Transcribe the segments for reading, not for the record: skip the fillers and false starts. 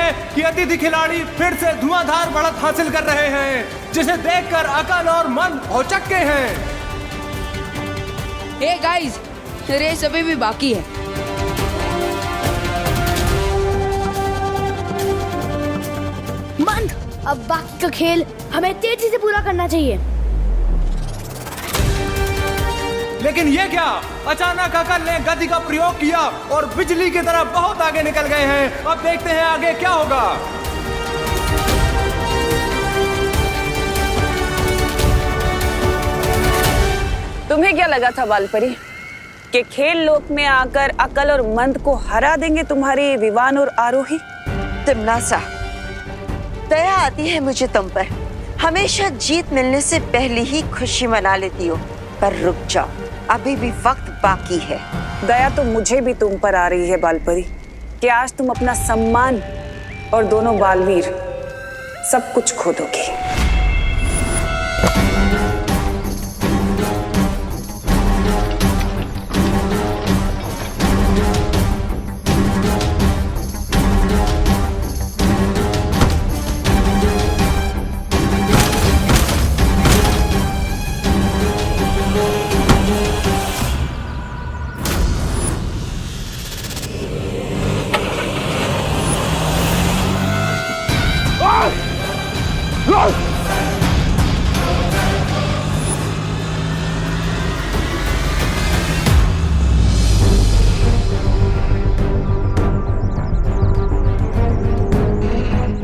हैं कि अतिथि खिलाड़ी फिर से धुआंधार बढ़त हासिल कर रहे हैं, जिसे देखकर अकल और मन भौचक्के हैं। हे गाइस, रेस अभी भी बाकी है। मंद, अब बाकी का खेल हमें तेजी से पूरा करना चाहिए। लेकिन ये क्या, अचानक अकल ने गति का प्रयोग किया और बिजली की तरह बहुत आगे निकल गए हैं। अब देखते हैं आगे क्या होगा। तुम्हें क्या लगा था बालपरी कि खेल लोक में आकर अकल और मंद को हरा देंगे तुम्हारी विवान और आरोही? तिमनासा, दया आती है मुझे तुम पर। हमेशा जीत मिलने से पहले ही खुशी मना लेती हो, पर रुक जाओ, अभी भी वक्त बाकी है। दया तो मुझे भी तुम पर आ रही है बालपरी कि आज तुम अपना सम्मान और दोनों बालवीर सब कुछ खो दोगे।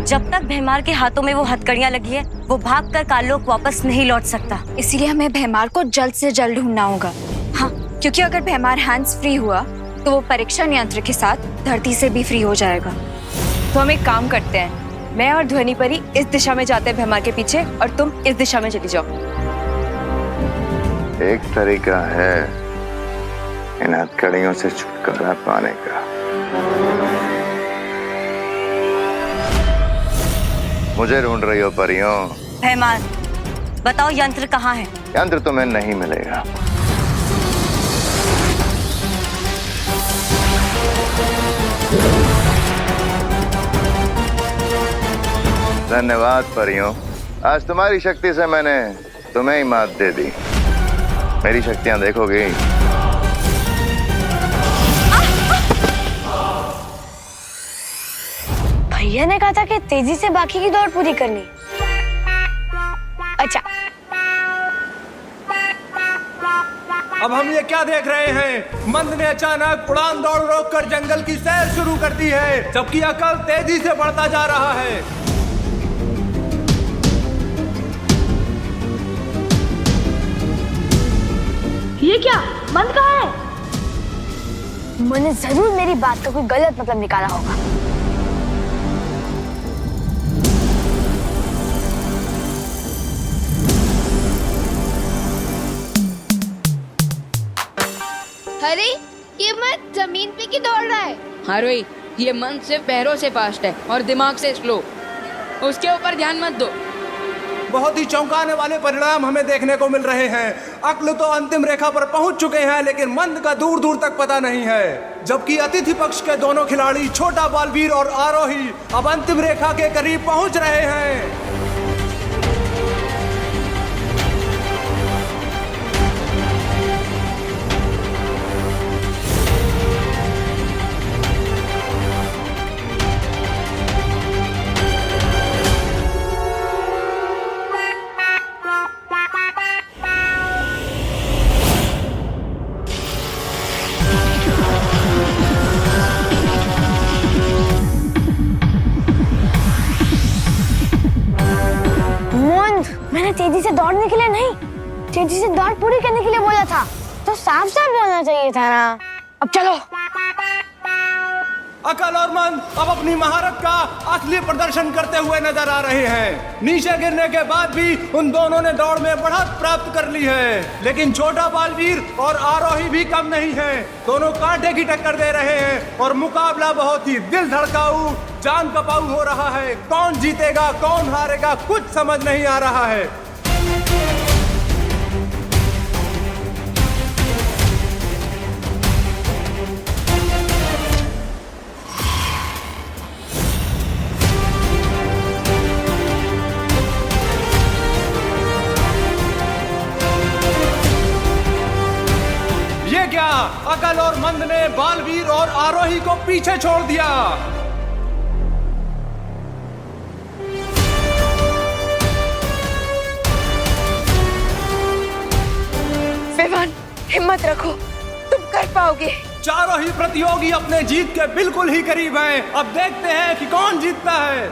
जब तक भैमार के हाथों में वो हथकड़ियां लगी है, वो भागकर काललोक वापस नहीं लौट सकता। इसीलिए हमें भैमार को जल्द से जल्द ढूंढना होगा। हाँ, क्योंकि अगर भैमार हैंड्स फ्री हुआ तो वो परीक्षण यंत्र के साथ धरती से भी फ्री हो जाएगा। तो हम एक काम करते हैं, मैं और ध्वनि परी इस दिशा में जाते हैं भैमार के पीछे, और तुम इस दिशा में चली जाओ। एक तरीका है इन हथकड़ियों से छुटकारा पाने का। मुझे ढूंढ रही हो परियों? भैमार, बताओ यंत्र कहाँ है? यंत्र तुम्हें नहीं मिलेगा। धन्यवाद परियों, आज तुम्हारी शक्ति से मैंने तुम्हें ही मात दे दी। मेरी शक्तियां देखोगी। भैया ने कहा था कि तेजी से बाकी की दौड़ पूरी करनी। अच्छा, अब हम ये क्या देख रहे हैं? मंद ने अचानक उड़ान दौड़ रोककर जंगल की सैर शुरू कर दी है, जबकि अकल तेजी से बढ़ता जा रहा है। ये क्या? मंद कहाँ है? मैंने जरूर मेरी बात का कोई गलत मतलब निकाला होगा। अरे, ये मत जमीन पे की दौड़ रहा है। हाँ रोही, ये मन सिर्फ पैरों से फास्ट है और दिमाग से स्लो। उसके ऊपर ध्यान मत दो। बहुत ही चौंकाने वाले परिणाम हमें देखने को मिल रहे हैं। अक्ल तो अंतिम रेखा पर पहुंच चुके हैं, लेकिन मंद का दूर दूर तक पता नहीं है। जबकि अतिथि पक्ष के दोनों खिलाड़ी छोटा बालवीर और आरोही अब अंतिम रेखा के करीब पहुंच रहे हैं। मैंने तेजी से दौड़ने के लिए नहीं, तेजी से दौड़ पूरी करने के लिए बोला था, तो साफ साफ बोलना चाहिए था ना। अब चलो। अकल और मंद अब अपनी महारत का असली प्रदर्शन करते हुए नजर आ रहे हैं। नीचे गिरने के बाद भी उन दोनों ने दौड़ में बढ़त प्राप्त कर ली है, लेकिन छोटा बालवीर और आरोही भी कम नहीं है। दोनों कांटे की टक्कर दे रहे हैं और मुकाबला बहुत ही दिल धड़काऊ, जान कपाऊ हो रहा है। कौन जीतेगा कौन हारेगा कुछ समझ नहीं आ रहा है। आरोही को पीछे छोड़ दिया। विवान, हिम्मत रखो, तुम कर पाओगे। चारों ही प्रतियोगी अपने जीत के बिल्कुल ही करीब हैं। अब देखते हैं कि कौन जीतता है।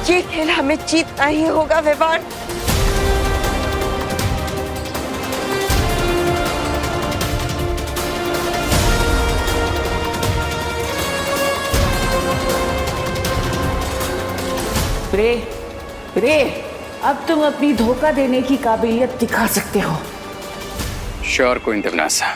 ये खेल हमें जीतना ही होगा विवान। प्रे, अब तुम अपनी धोखा देने की काबिलियत दिखा सकते हो। श्योर क्वीन देवनासा।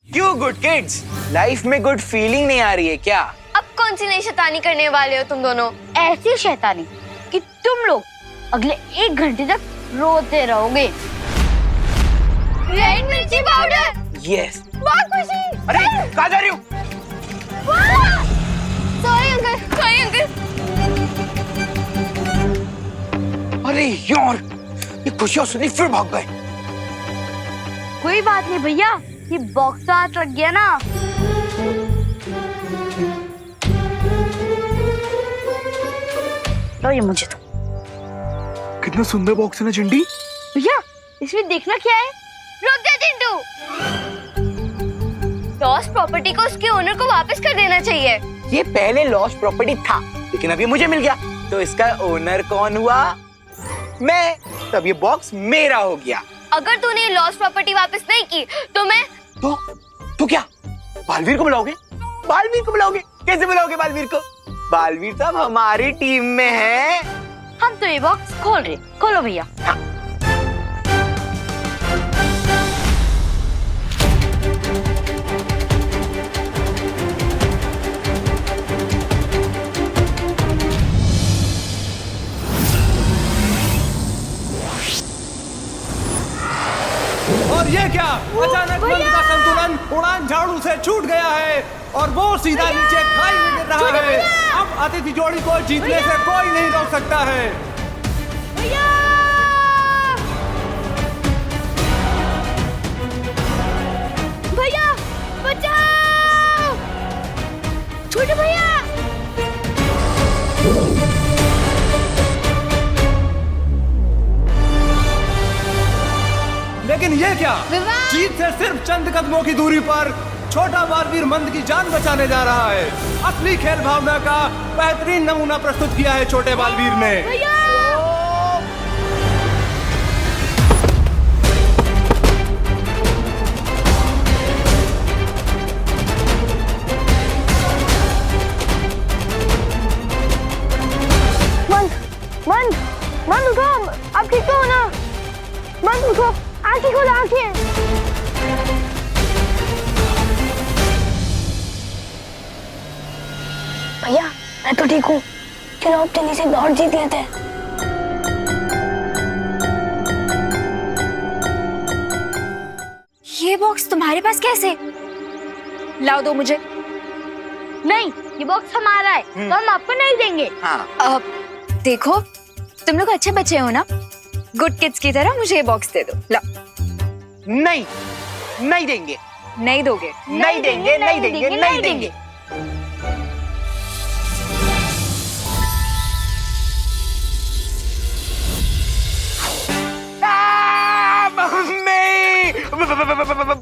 क्यों गुड किड्स, लाइफ में गुड फीलिंग नहीं आ रही है क्या? अब कौन सी नई शैतानी करने वाले हो तुम दोनों? ऐसी शैतानी कि तुम लोग अगले 1 घंटे तक रोते रहोगे। रेड मिर्ची पाउडर। यस। बहुत खुशी। अरे कहाँ जा रही हो? Sorry uncle, sorry uncle. अरे यार, ये खुशियाँ सुनी फिर भाग गए। कोई बात नहीं भैया, ये बॉक्स तो हाथ लग गया ना। लो ये मुझे दो। कितना सुंदर बॉक्स है ना चिंटी। भैया इसमें देखना क्या है? रुक जा चिंटू। लॉस्ट प्रॉपर्टी को उसके ओनर को वापस कर देना चाहिए। ये पहले लॉस्ट प्रॉपर्टी था, लेकिन अभी मुझे मिल गया, तो इसका ओनर कौन हुआ? मैं। तब ये बॉक्स मेरा हो गया। अगर तूने लॉस्ट प्रॉपर्टी वापस नहीं की तो मैं तो क्या बालवीर को बुलाओगे? बालवीर को बुलाओगे? कैसे बुलाओगे बालवीर को? बालवीर तो अब हमारी टीम में है। हम तो ये बॉक्स खोल रहे। खोलो भैया। हाँ। और ये क्या, अचानक मंद का संतुलन उड़ान झाड़ू से छूट गया है और वो सीधा नीचे खाई में गिर रहा है। अब अतिथि जोड़ी को जीतने से कोई नहीं रोक सकता है। भैया भैया बचाओ, छोटे भैया। लेकिन ये क्या, जीत से सिर्फ चंद कदमों की दूरी पर छोटा बालवीर मंद की जान बचाने जा रहा है। असली खेल भावना का बेहतरीन नमूना प्रस्तुत किया है छोटे बालवीर ने। मंद उठो, आप ठीक तो हो ना? मंद उठो, आंखें खोलो, आंखें। भैया मैं तो ठीक हूँ, चलो अब जल्दी से दौड़ जीत लेते हैं। ये बॉक्स तुम्हारे पास कैसे? लाओ, दो मुझे। नहीं, ये बॉक्स हमारा है, तो हम आपको नहीं देंगे। हाँ। देखो तुम लोग अच्छे बच्चे हो ना, गुड किड्स की तरह मुझे ये बॉक्स दे दो। लाओ। नहीं, नहीं देंगे। नहीं दोगे? नहीं देंगे, नहीं देंगे, नहीं देंगे।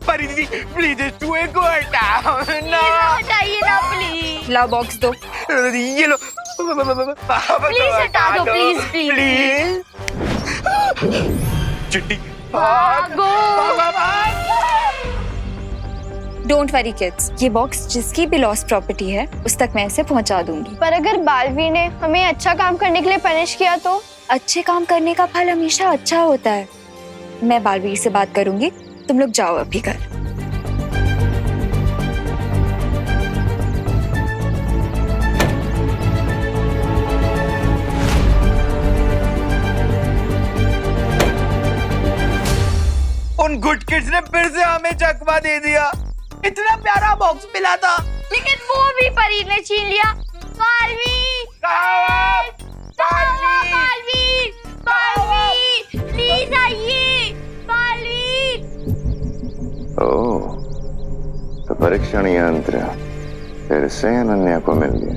परी दीदी प्लीज तू एक को हटाओ ना। हटाइए ना प्लीज। लाओ बॉक्स दो। ये लो प्लीज हटा दो, प्लीज प्लीज। चिट्टी भागो। डोंट वरी किड्स, ये बॉक्स जिसकी भी लॉस्ट प्रॉपर्टी है उस तक मैं इसे पहुंचा दूंगी। पर अगर बालवीर ने हमें अच्छा काम करने के लिए पनिश किया तो? अच्छे काम करने का फल हमेशा अच्छा होता है। मैं बालवीर से बात करूंगी, तुम लोग जाओ अभी घर। उन गुड किड्स ने फिर से हमें चकमा दे दिया। इतना प्यारा बॉक्स मिला था, लेकिन वो भी परी ने छीन लिया। बालवीर, बालवीर, बालवीर, प्लीज आइए। बालवीर, ओह, तो परीक्षण यंत्र फिर से अनन्या को मिल गया।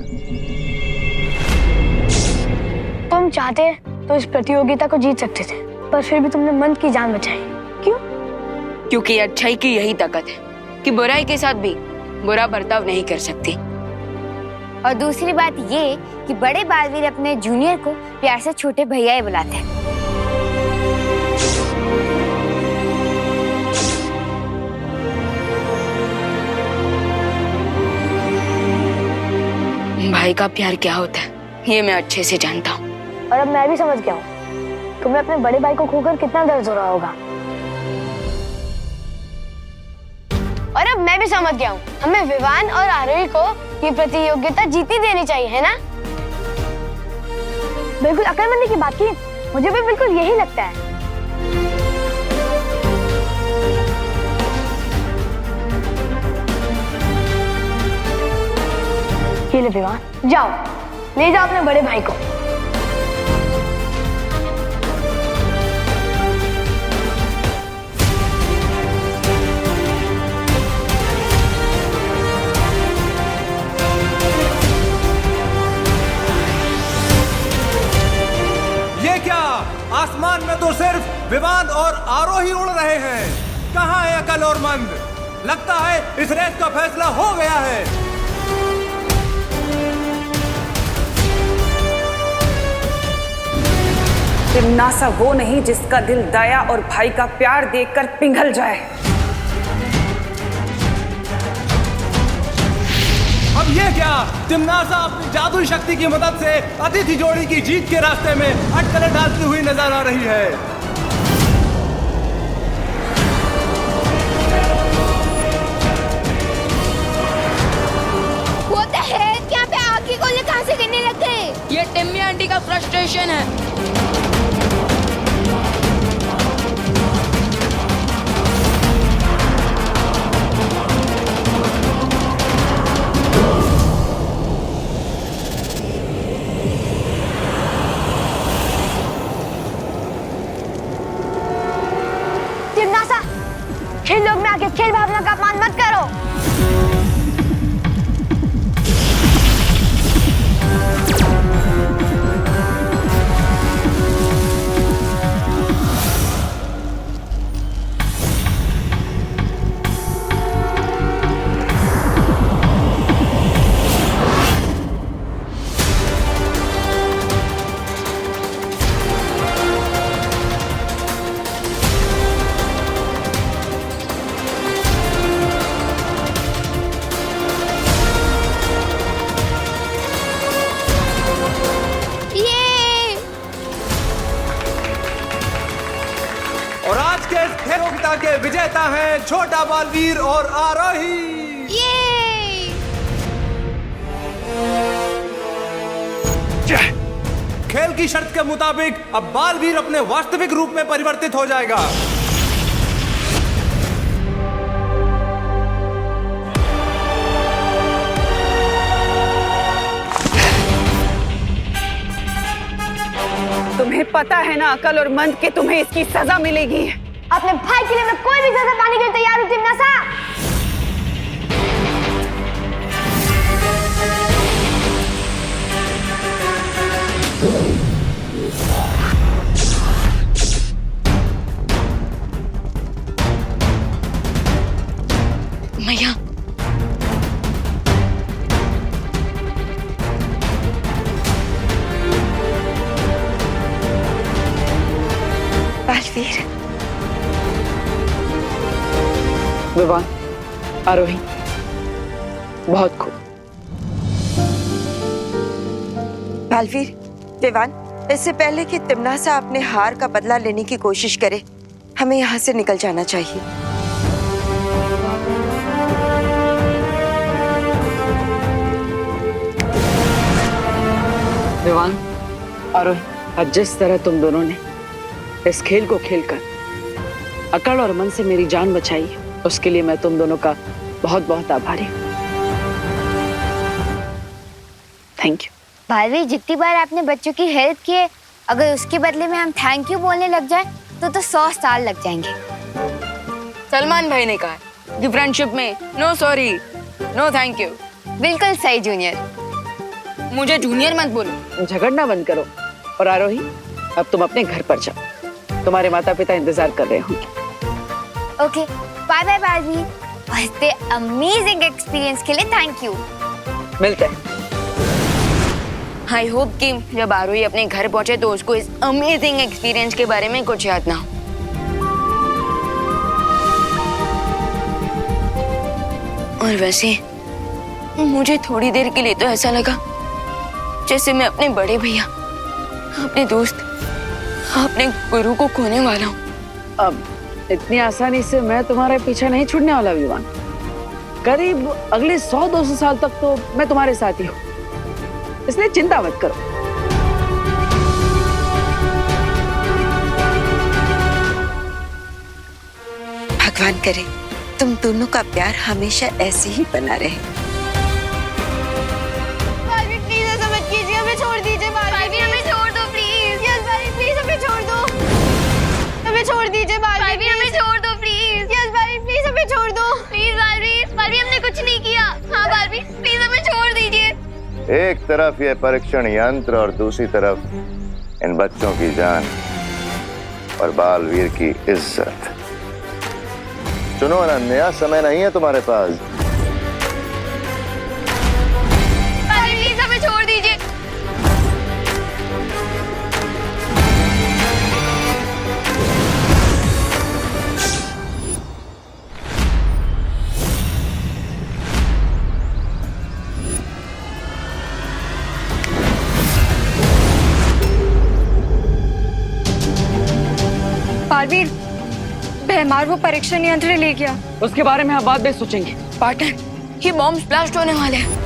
तुम चाहते तो इस प्रतियोगिता को जीत सकते थे, पर फिर भी तुमने मंद की जान बचाई। क्यों? क्योंकि अच्छाई की यही ताकत है कि बुराई के साथ भी बुरा बर्ताव नहीं कर सकती। और दूसरी बात ये कि बड़े बालवीर अपने जूनियर को प्यार से छोटे भैया ही बुलाते हैं। भाई का प्यार क्या होता है ये मैं अच्छे से जानता हूँ। और अब मैं भी समझ गया हूँ तुम्हें अपने बड़े भाई को खोकर कितना दर्द हो रहा होगा। और अब मैं भी समझ गया हूँ हमें विवान और आरोही को ये प्रतियोगिता जीती देनी चाहिए, है ना? बिल्कुल अक्लमंदी की बात की, मुझे भी बिल्कुल यही लगता है। ये ले विवान, जाओ ले जाओ अपने बड़े भाई को। ये क्या, आसमान में तो सिर्फ विवान और आरोही उड़ रहे हैं। कहाँ है अकल और मंद? लगता है इस रेस का फैसला हो गया है। तिम्नासा वो नहीं जिसका दिल दया और भाई का प्यार देखकर पिघल जाए। अब ये क्या, तिम्नासा अपनी जादुई शक्ति की मदद से अतिथि जोड़ी की जीत के रास्ते में अटकलें डालती हुई नजर आ रही है। वो तो है, क्या पे आग की गोले कहां से गिरने लग गए? ये टिम्मी आंटी का फ्रस्ट्रेशन है। खेल लोग में आके खेल भावना का अपमान मत करो। और आज के इस प्रतियोगिता के विजेता हैं छोटा बालवीर और आरोही। खेल की शर्त के मुताबिक अब बालवीर अपने वास्तविक रूप में परिवर्तित हो जाएगा। तुम्हें पता है ना अकल और मंद के तुम्हें इसकी सजा मिलेगी। अपने भाई के लिए मैं कोई भी सजा पाने के लिए तैयार हूँ तिम्नासा। मैया, बालवीर, विवान, आरोही, बहुत खूब। बालवीर, विवान, इससे पहले कि तिम्नासा अपने हार का बदला लेने की कोशिश करे, हमें यहाँ से निकल जाना चाहिए। विवान, आरोही, आज जिस तरह तुम दोनों ने इस खेल को खेलकर अकल और मन से मेरी जान बचाई है, उसके लिए मैं तुम दोनों का बहुत बहुत आभारी हूँ। Thank you. भालवीर, जितनी बार आपने बच्चों की हेल्प की है, अगर उसके बदले में हम थैंक यू बोलने लग जाए तो 100 साल लग जाएंगे। सलमान भाई ने कहा कि फ्रेंडशिप में no sorry no thank you. बिल्कुल सही जूनियर। मुझे जूनियर मत बोलो। झगड़ना बंद करो और आरोही अब तुम अपने घर पर जाओ, तुम्हारे माता पिता इंतजार कर रहे होंगे। ओके बाय बाय बार्बी, और इतने अमेजिंग एक्सपीरियंस के लिए थैंक यू। मिलते हैं। आई होप कि जब आरोही अपने घर पहुंचे तो उसको इस अमेजिंग एक्सपीरियंस के बारे में कुछ याद ना हो। और वैसे मुझे थोड़ी देर के लिए तो ऐसा लगा जैसे मैं अपने बड़े भैया, अपने दोस्त, अपने गुरु को खोने वाला हूँ। अब इतनी आसानी से मैं तुम्हारे पीछे नहीं छूटने वाला विवान। करीब अगले 100-200 साल तक तो मैं तुम्हारे साथ ही हूँ, इसलिए चिंता मत करो। भगवान करे तुम दोनों का प्यार हमेशा ऐसे ही बना रहे। बार्बी प्लीज ऐसा मत कीजिए, हमें छोड़ दीजिए। बार्बी हमें छोड़ दो प्लीज। यस बार्बी प्लीज हमें छोड़ दो, हमें छोड़ दीजिए। बार्बी हमें छोड़ दो प्लीज। यस बार्बी प्लीज हमें छोड़ दो प्लीज। बार्बी हमने कुछ नहीं किया। हाँ बार्बी प्लीज हमें छोड़ दीजिए। एक तरफ ये परीक्षण यंत्र और दूसरी तरफ इन बच्चों की जान और बालवीर की इज्जत। सुनो अनन्या, समय नहीं है तुम्हारे पास। प्लीज हमें छोड़ दीजिए। बालवीर, भैमार वो परीक्षण यंत्र ले गया। उसके बारे में हम बाद में सोचेंगे। पार्टनर, ये बॉम्ब ब्लास्ट होने वाले हैं।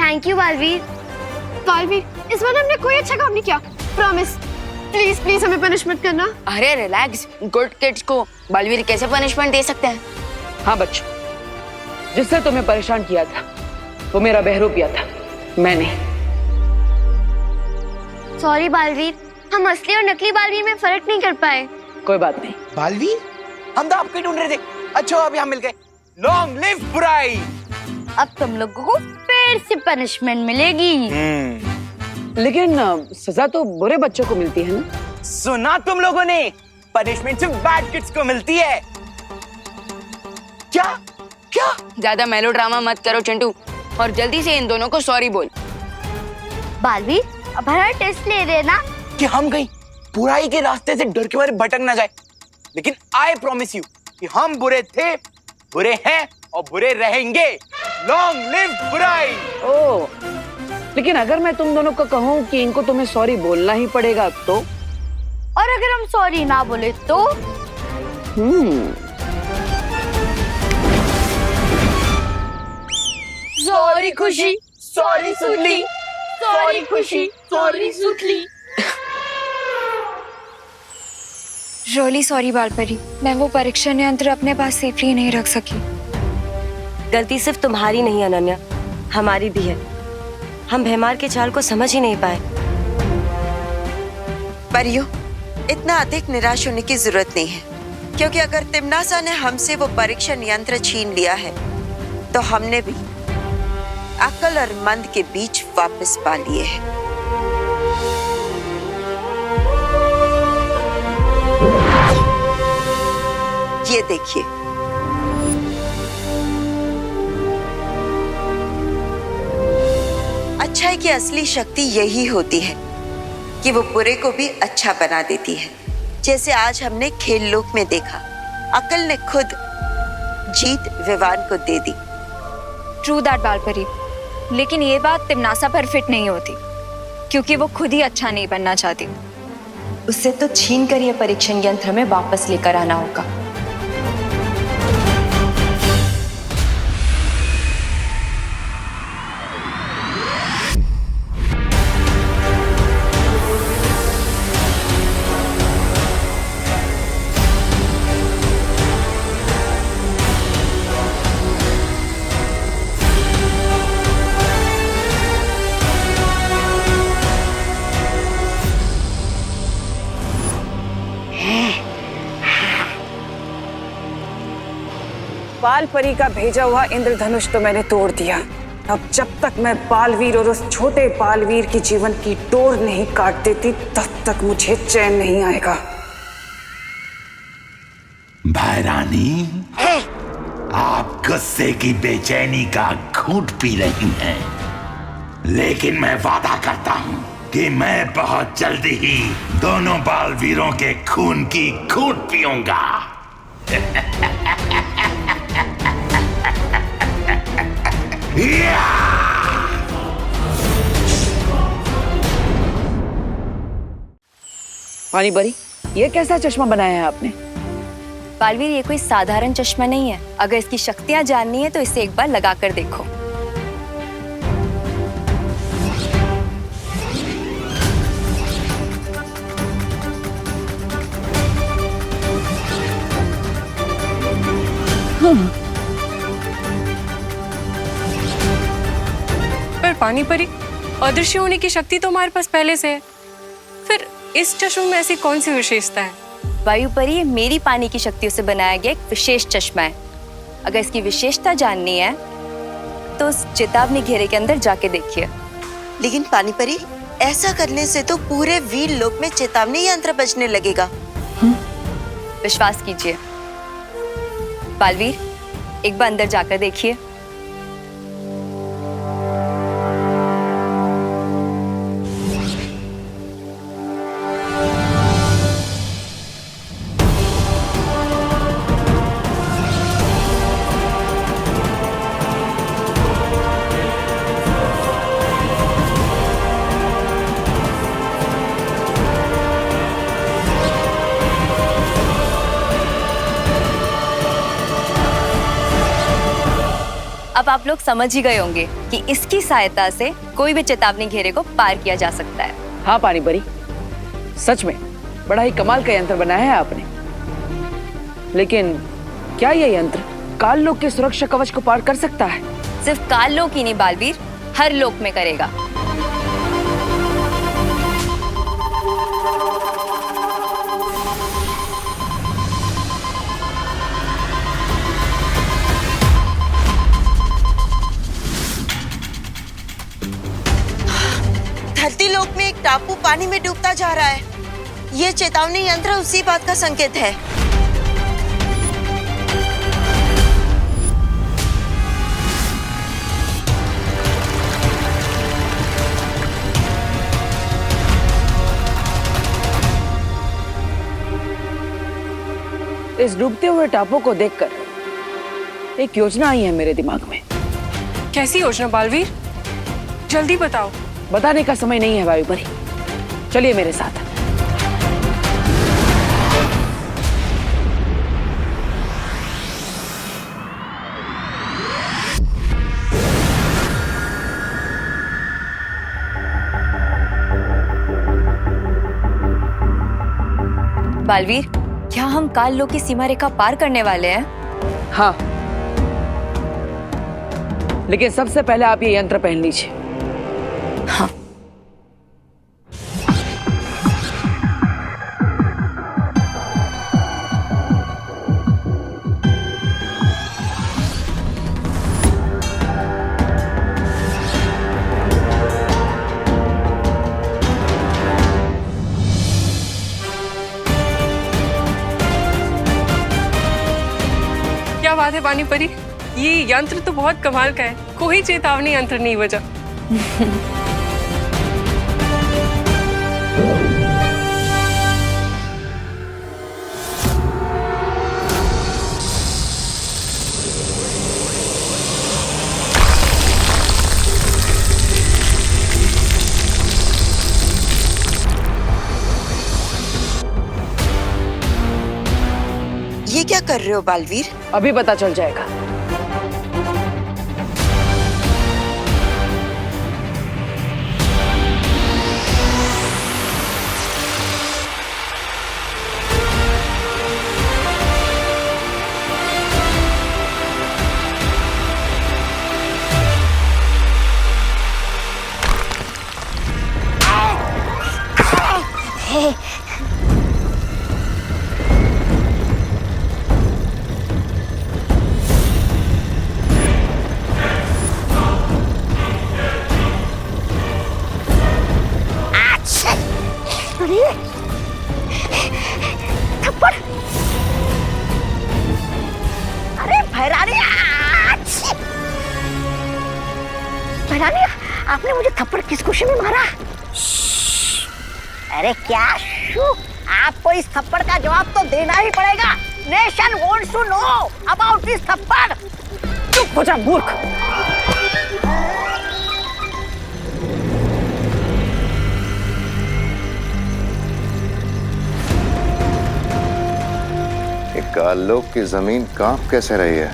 Thank you Baalveer. बालवीर, इस बार हमने कोई अच्छा काम नहीं किया, प्रॉमिस। प्लीज प्लीज हमें पनिश मत करना। अरे रिलैक्स, गुड किड्स को बालवीर कैसे पनिशमेंट दे सकते हैं? हाँ बच्चों, जिससे तुम्हें परेशान किया था वो मेरा बहरूपिया था, मैं नहीं। सॉरी बालवीर, हम असली और नकली बालवीर में फर्क नहीं कर पाए। कोई बात नहीं। बालवीर, हम तो आपको ही ढूंढ रहे थे। अच्छा अभी हम मिल गए। लॉन्ग लिव बुराई। अब तुम लोगों को फिर से पनिशमेंट मिलेगी। लेकिन सजा तो बुरे बच्चों को मिलती है ना? सुना तुम लोगों ने, पनिशमेंट सिर्फ बैड किड्स को मिलती है। क्या क्या? ज्यादा मेलोड्रामा मत करो चिंटू, और जल्दी से इन दोनों को सॉरी बोल। बालवीर, अब हमारा टेस्ट ले रहे ना कि हम कहीं बुराई के रास्ते से डर के मारे भटक ना जाए। लेकिन आई प्रॉमिस यू कि हम बुरे थे, बुरे हैं और बुरे रहेंगे। लॉन्ग लिव बुराई। ओह, लेकिन अगर मैं तुम दोनों को कहूँ कि इनको तुम्हें सॉरी बोलना ही पड़ेगा तो? और अगर हम सॉरी ना बोले तो? सॉरी खुशी, सॉरी सुतली, सॉरी खुशी, सॉरी सुतली। रियली सॉरी बालपरी, मैं वो परीक्षण यंत्र अपने पास सेफली नहीं रख सकी। गलती सिर्फ तुम्हारी नहीं अनन्या, हमारी भी है। हम भैमार के चाल को समझ ही नहीं पाए। परियो, इतना अधिक निराश होने की जरूरत नहीं है, क्योंकि अगर तिम्नासा ने हमसे वो परीक्षण यंत्र छीन लिया है तो हमने भी अक्ल और मंद के बीच वापस पा लिए हैं। ये देखिए, अच्छाई की असली शक्ति यही होती है कि वो बुरे को भी अच्छा बना देती है। जैसे आज हमने खेल लोक में देखा, अकल ने खुद जीत विवान को दे दी। ट्रू दैट बालपरी, लेकिन ये बात तिम्नासा पर फिट नहीं होती, क्योंकि वो खुद ही अच्छा नहीं बनना चाहती। उससे तो छीन कर यह परीक्षण यंत्र में वापस लेकर आना होगा। बाल परी का भेजा हुआ इंद्रधनुष तो मैंने तोड़ दिया। अब जब तक मैं बालवीर और उस छोटे बालवीर की जीवन की डोर नहीं काट देती तब तक मुझे चैन नहीं आएगा। भाई रानी, आप गुस्से की बेचैनी का घूंट पी रही हैं, लेकिन मैं वादा करता हूं कि मैं बहुत जल्दी ही दोनों बालवीरों के खून की घूंट पीऊंगा। पानी परी, ये कैसा चश्मा बनाया है आपने? बालवीर, ये कोई साधारण चश्मा नहीं है। अगर इसकी शक्तियां जाननी है तो इसे एक बार लगा कर देखो। पर पानी परी, अदृश्य होने की शक्ति तो हमारे पास पहले से है, फिर इस चश्मे में ऐसी कौन सी विशेषता है? वायु परी, ये मेरी पानी की शक्तियों से बनाया गया एक विशेष चश्मा है। अगर इसकी विशेषता जाननी है तो उस चेतावनी घेरे के अंदर जाके देखिए। लेकिन पानी परी, ऐसा करने से तो पूरे वीर लोक में चेतावनी यंत्र बजने लगेगा। विश्वास कीजिए बालवीर, एक बार अंदर जाकर देखिए। अब आप लोग समझ ही गए होंगे कि इसकी सहायता से कोई भी चेतावनी घेरे को पार किया जा सकता है। हाँ पानी परी, सच में बड़ा ही कमाल का यंत्र बनाया है आपने। लेकिन क्या यह यंत्र काल लोक के सुरक्षा कवच को पार कर सकता है? सिर्फ काल लोक ही नहीं बालवीर, हर लोक में करेगा। धरती लोक में एक टापू पानी में डूबता जा रहा है। ये चेतावनी यंत्र उसी बात का संकेत है। इस डूबते हुए टापू को देखकर एक योजना आई है मेरे दिमाग में। कैसी योजना बालवीर? जल्दी बताओ। बताने का समय नहीं है वायु परी, चलिए मेरे साथ। बालवीर, क्या हम काल लोक की सीमा रेखा पार करने वाले हैं? हाँ, लेकिन सबसे पहले आप ये यंत्र पहन लीजिए। हाँ। क्या बात है पानी परी, ये यंत्र तो बहुत कमाल का है। कोई चेतावनी यंत्र नहीं बजा। कर रहे हो बालवीर? अभी पता चल जाएगा। थप्पड़। अरे भैरानी, भैरानी, आपने मुझे थप्पड़ किस खुशी में मारा? अरे क्या शू, आपको इस थप्पड़ का जवाब तो देना ही पड़ेगा। Nation wants to know about this थप्पड़। चुप हो जा मूर्ख। काललोक की जमीन कांप कैसे रही है?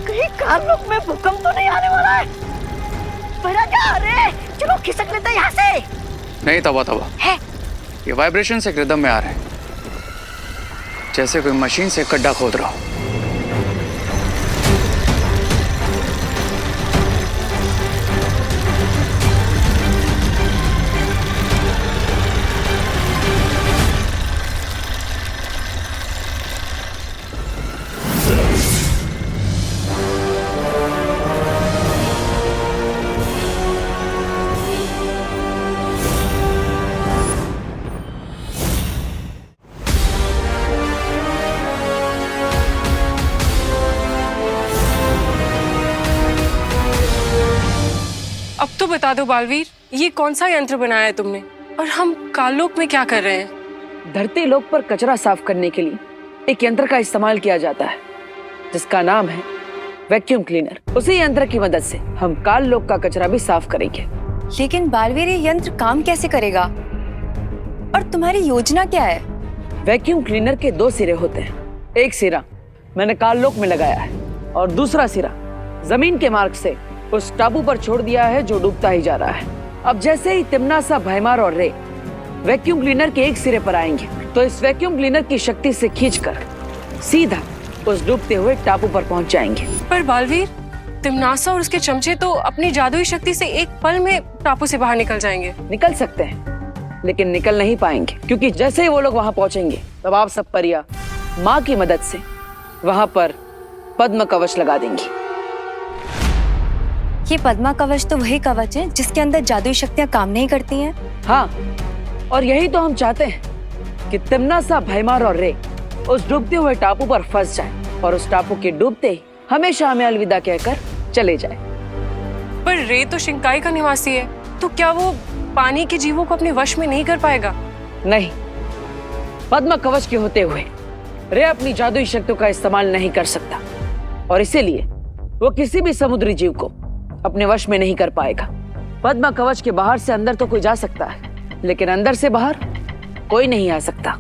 कहीं काललोक में भूकंप तो नहीं आने वाला है? अरे चलो खिसक लेते हैं यहाँ से। नहीं तवा है? ये वाइब्रेशन से रिदम में आ रहे हैं, जैसे कोई मशीन से गड्ढा खोद रहा हो। अब तो बता दो बालवीर, ये कौन सा यंत्र बनाया है तुमने और हम काललोक में क्या कर रहे हैं? धरती लोक पर कचरा साफ करने के लिए एक यंत्र का इस्तेमाल किया जाता है जिसका नाम है वैक्यूम क्लीनर। उसी यंत्र की मदद से हम काल लोक का कचरा भी साफ करेंगे। लेकिन बालवीर, ये यंत्र काम कैसे करेगा और तुम्हारी योजना क्या है? वैक्यूम क्लीनर के 2 सिरे होते हैं। एक सिरा मैंने काल लोक में लगाया है और दूसरा सिरा जमीन के मार्ग से उस टापू पर छोड़ दिया है जो डूबता ही जा रहा है। अब जैसे ही तिम्नासा, भैमार और रे वैक्यूम क्लीनर के एक सिरे पर आएंगे तो इस वैक्यूम क्लीनर की शक्ति से खींचकर सीधा उस डूबते हुए टापू पर पहुंच जाएंगे। पर बालवीर, तिम्नासा और उसके चमचे तो अपनी जादुई शक्ति से एक पल में टापू से बाहर निकल जाएंगे। निकल सकते हैं लेकिन निकल नहीं पाएंगे, क्योंकि जैसे ही वो लोग वहां पहुंचेंगे तब आप सब परियां माँ की मदद से वहां पर पद्म कवच लगा देंगी। ये पद्मा कवच तो वही कवच है जिसके अंदर जादुई शक्तियां काम नहीं करती हैं। हाँ, और यही तो हम चाहते हैं कि तिम्नासा, भैमार और रे उस डूबते हुए टापू पर फंस जाए और उस टापू के डूबते ही हमेशा हमें अलविदा कहकर चले जाए। पर रे तो शिंकाई का निवासी है, तो क्या वो पानी के जीवों को अपने वश में नहीं कर पाएगा? नहीं, पद्म कवच के होते हुए रे अपनी जादुई शक्तियों का इस्तेमाल नहीं कर सकता और इसीलिए वो किसी भी समुद्री जीव को अपने वश में नहीं कर पाएगा। पद्म कवच के बाहर से अंदर तो कोई जा सकता है, लेकिन अंदर से बाहर कोई नहीं आ सकता।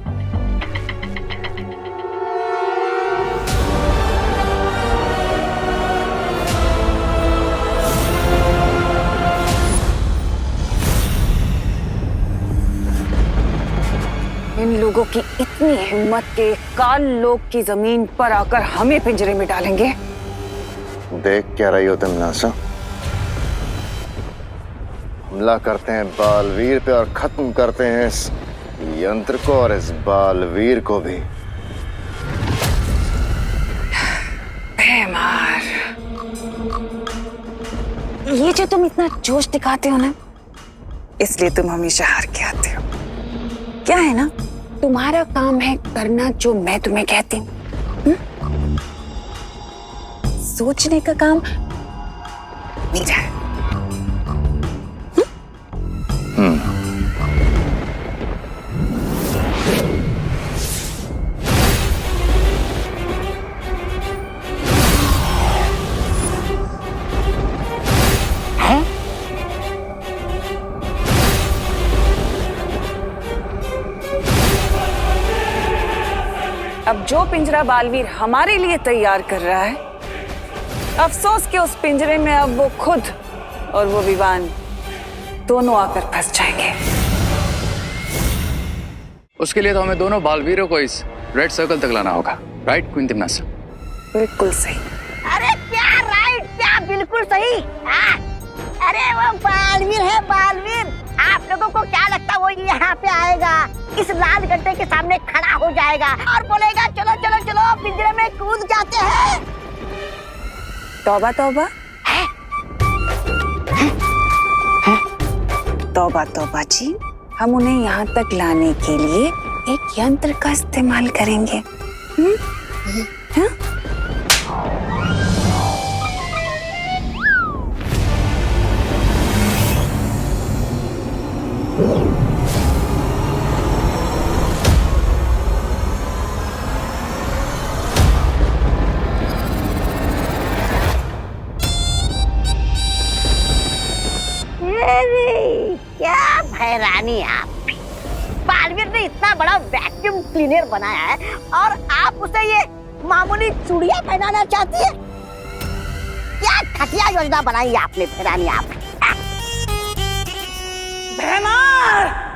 इन लोगों की इतनी हिम्मत के काल लोक की जमीन पर आकर हमें पिंजरे में डालेंगे। देख क्या रही हो तिम्नासा? हमला करते हैं बालवीर पे और खत्म करते हैं इस यंत्र को और इस बालवीर को भी। भैमार, ये जो तुम इतना जोश दिखाते हो ना, इसलिए तुम हमेशा हार के आते हो। क्या है ना, तुम्हारा काम है करना जो मैं तुम्हें कहती हूँ। सोचने का काम मेरा है। अब जो पिंजरा बालवीर हमारे लिए तैयार कर रहा है, अफसोस कि उस पिंजरे में अब वो खुद और वो विवान दोनों आकर फंस जाएंगे। उसके लिए तो हमें दोनों बालवीरों को इस रेड सर्कल तक लाना होगा, राइट क्वीन तिम्नासा? बिल्कुल सही। अरे क्या राइट, क्या बिल्कुल सही। अरे वो बालवीर है, बालवीर। आप लोगों को क्या लगता है वो यहाँ पे आएगा, इस लाल गड्ढे के सामने खड़ा हो जाएगा और बोलेगा चलो चलो चलो पिंजरे में कूद जाते हैं? तौबा तौबा, तौबा तौबा जी, हम उन्हें यहाँ तक लाने के लिए एक यंत्र का इस्तेमाल करेंगे। हाँ? क्या भैरानी आप भी। बालवीर ने इतना बड़ा वैक्यूम क्लीनर बनाया है और आप उसे ये मामूली चूड़ियां पहनाना चाहती है? क्या घटिया योजना बनाई आपने भैरानी आप। भैमार!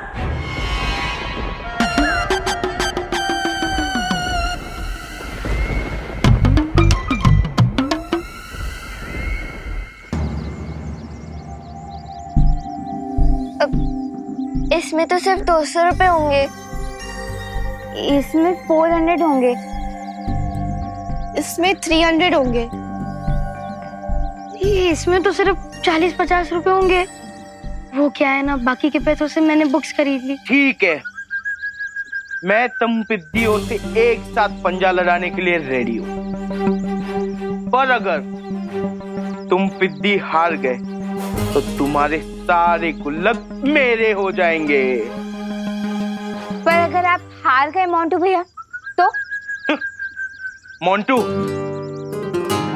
इसमें तो सिर्फ 200 रुपए होंगे, इसमें 400 होंगे, इसमें 300 होंगे, इसमें तो सिर्फ 40-50 रुपए होंगे। वो क्या है ना, बाकी के पैसों से मैंने बुक्स खरीद ली। ठीक है, मैं तुम पिद्दियों से एक साथ पंजा लड़ाने के लिए रेडी हूँ, पर अगर तुम पिद्दी हार गए तो तुम्हारे सारे गुल्लक मेरे हो जाएंगे। पर अगर आप हार गए मोंटू भैया तो?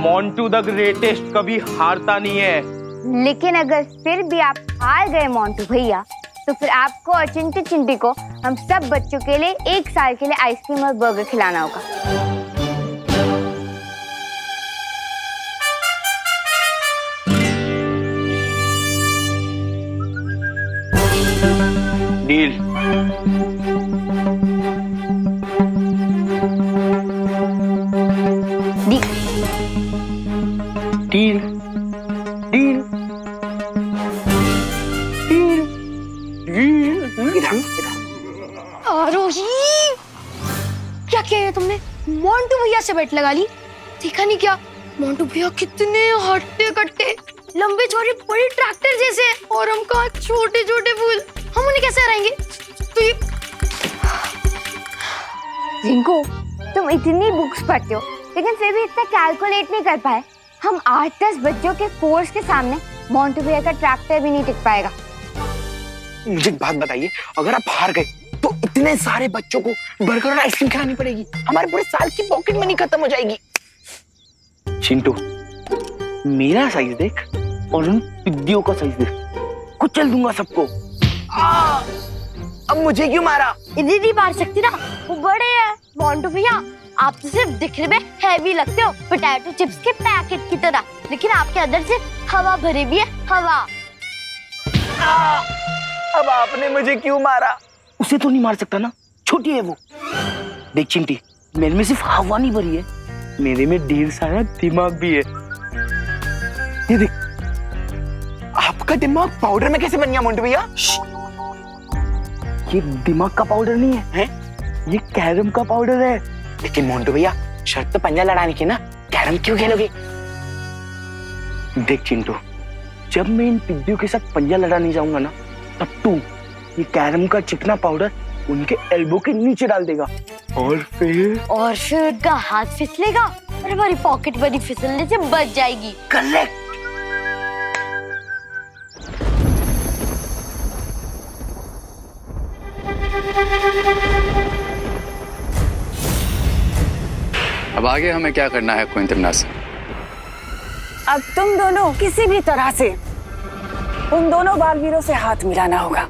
मोंटू द ग्रेटेस्ट कभी हारता नहीं है। लेकिन अगर फिर भी आप हार गए मोंटू भैया तो फिर आपको और चिंटी चिंटी को हम सब बच्चों के लिए 1 साल के लिए आइसक्रीम और बर्गर खिलाना होगा। Deal. Deal deal deal. Aarohi, क्या किया है तुमने? मोंटू भैया से बेट लगा ली? देखा नहीं क्या, मोंटू भैया कितने हट्टे कट्टे, लंबे चौड़े बड़े ट्रैक्टर जैसे, और हम कहाँ छोटे छोटे फूल, हम उन्हें कैसे हराएंगे? रिंकू, तुम इतनी बुक्स पढ़ते हो लेकिन फिर भी इतना कैलकुलेट नहीं कर पाए। हम 8-10 बच्चों के फोर्स के सामने मोंटू भैया का ट्रैक्टर भी नहीं टिक पाएगा। मुझे एक बात बताइए, अगर आप हार गए तो इतने सारे बच्चों को बर्गर और आइसक्रीम खिलानी पड़ेगी, हमारे पूरे साल की पॉकेट मनी खत्म हो जाएगी। चिंटू, मेरा साइज देख और उन पिद्दियों का साइज देख, कुचल दूंगा सबको। अब मुझे क्यों मारा? इधर नहीं मार सकती ना, वो बड़े हैं। मोंटू भैया, आप तो सिर्फ दिखने में हैवी लगते हो, पोटैटो चिप्स के पैकेट की तरह, लेकिन आपके अंदर से हवा भरी भी है, हवा। अब आपने मुझे क्यों मारा? उसे तो नहीं मार सकता ना, छोटी है वो। देख चिंटी, मेरे में सिर्फ हवा नहीं भरी है, मेरे में ढेर सारा दिमाग भी है। ये देख, आपका दिमाग पाउडर में कैसे बन गया मोंटू भैया? ये दिमाग का पाउडर नहीं है, हैं? ये कैरम का पाउडर है। लेकिन मोंटू भैया, शर्त तो पंजा लड़ाने की ना, कैरम क्यों खेलोगे? देख चिंटू, जब मैं इन पिद्दियों के साथ पंजा लड़ाने जाऊंगा ना, तब तू ये कैरम का चिकना पाउडर उनके एल्बो के नीचे डाल देगा और फिर उनका हाथ फिसलेगा और हमारी पॉकेट बड़ी फिसलने से बच जाएगी। करेक्ट। अब आगे हमें क्या करना है क्वीन तिम्नासा? अब तुम दोनों किसी भी तरह से उन दोनों बालवीरों से हाथ मिलाना होगा।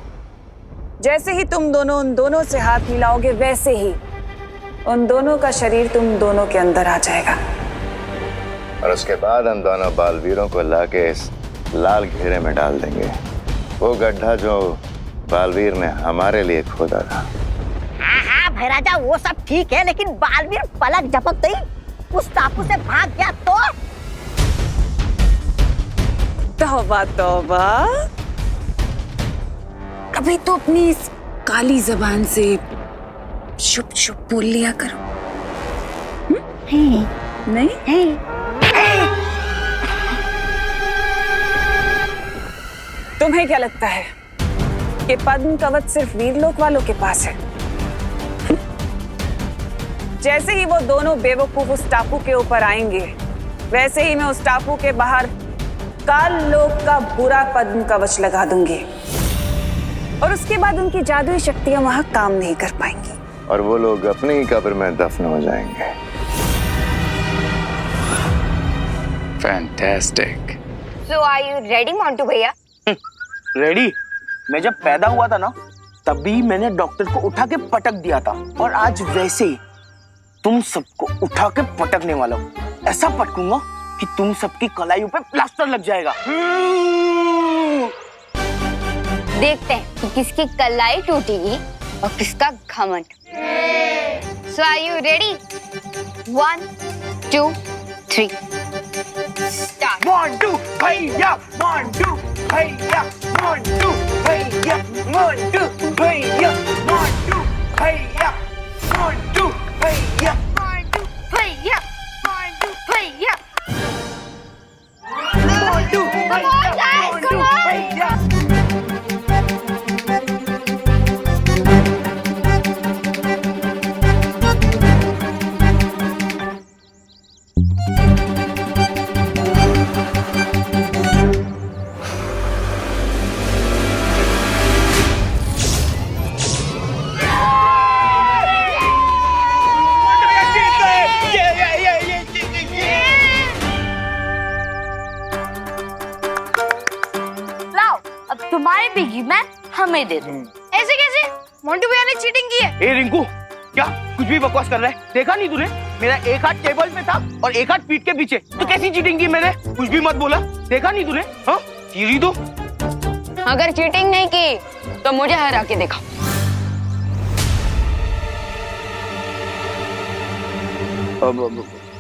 जैसे ही तुम दोनों उन दोनों से हाथ मिलाओगे, वैसे ही उन दोनों का शरीर तुम दोनों के अंदर आ जाएगा और उसके बाद हम दोनों बालवीरों को लाके इस लाल घेरे में डाल देंगे, वो गड्ढा जो बालवीर ने हमारे लिए खोदा था। हाँ भैराजा, वो सब ठीक है, लेकिन बालवीर पलक झपकते ही उस टापू से भाग गया तो? तौबा तौबा, कभी तो अपनी इस काली जबान से चुप चुप बोल लिया करो। नहीं? तुम्हें क्या लगता है कि पद्म कवच सिर्फ वीरलोक वालों के पास है? जैसे ही वो दोनों बेवकूफ उस टापू के ऊपर आएंगे, वैसे ही मैं उस टापू के बाहर काल लोक का बुरा पद्म कवच लगा दूंगी और उसके बाद उनकी जादुई शक्तियां वहां काम नहीं कर पाएंगी और वो लोग अपनी ही कब्र में दफन हो जाएंगे। Fantastic. So are you ready, Montu भैया? रेडी? मैं जब पैदा हुआ था ना, तभी मैंने डॉक्टर को उठा के पटक दिया था और आज वैसे ही तुम सबको उठा के पटकने वाला हूँ। ऐसा पटकूंगा कि तुम सबकी कलाइयों पे प्लास्टर लग जाएगा। देखते हैं कि किसकी कलाई टूटेगी और किसका घमंड। So are you ready? 1, 2, 3. Start. Montu भैया, मोंटू भैया, मोंटू भैया, मोंटू भैया, मोंटू भैया, मोंटू भैया, मोंटू भैया, मोंटू भैया, मोंटू भैया, मोंटू भैया। तुम्हारी बिगी मैं हमें दे दो। ऐसे कैसे? मोंटू भैया ने चीटिंग की है। ए रिंकू, क्या कुछ भी बकवास कर रहा है? देखा नहीं तूने? मेरा एक हाथ टेबल पे था और एक हाथ पीठ के पीछे। तो कैसी चीटिंग की मैंने? कुछ भी मत बोला। देखा नहीं तूने? हाँ, चीरी दो। अगर चीटिंग नहीं की तो मुझे हरा के दिखा।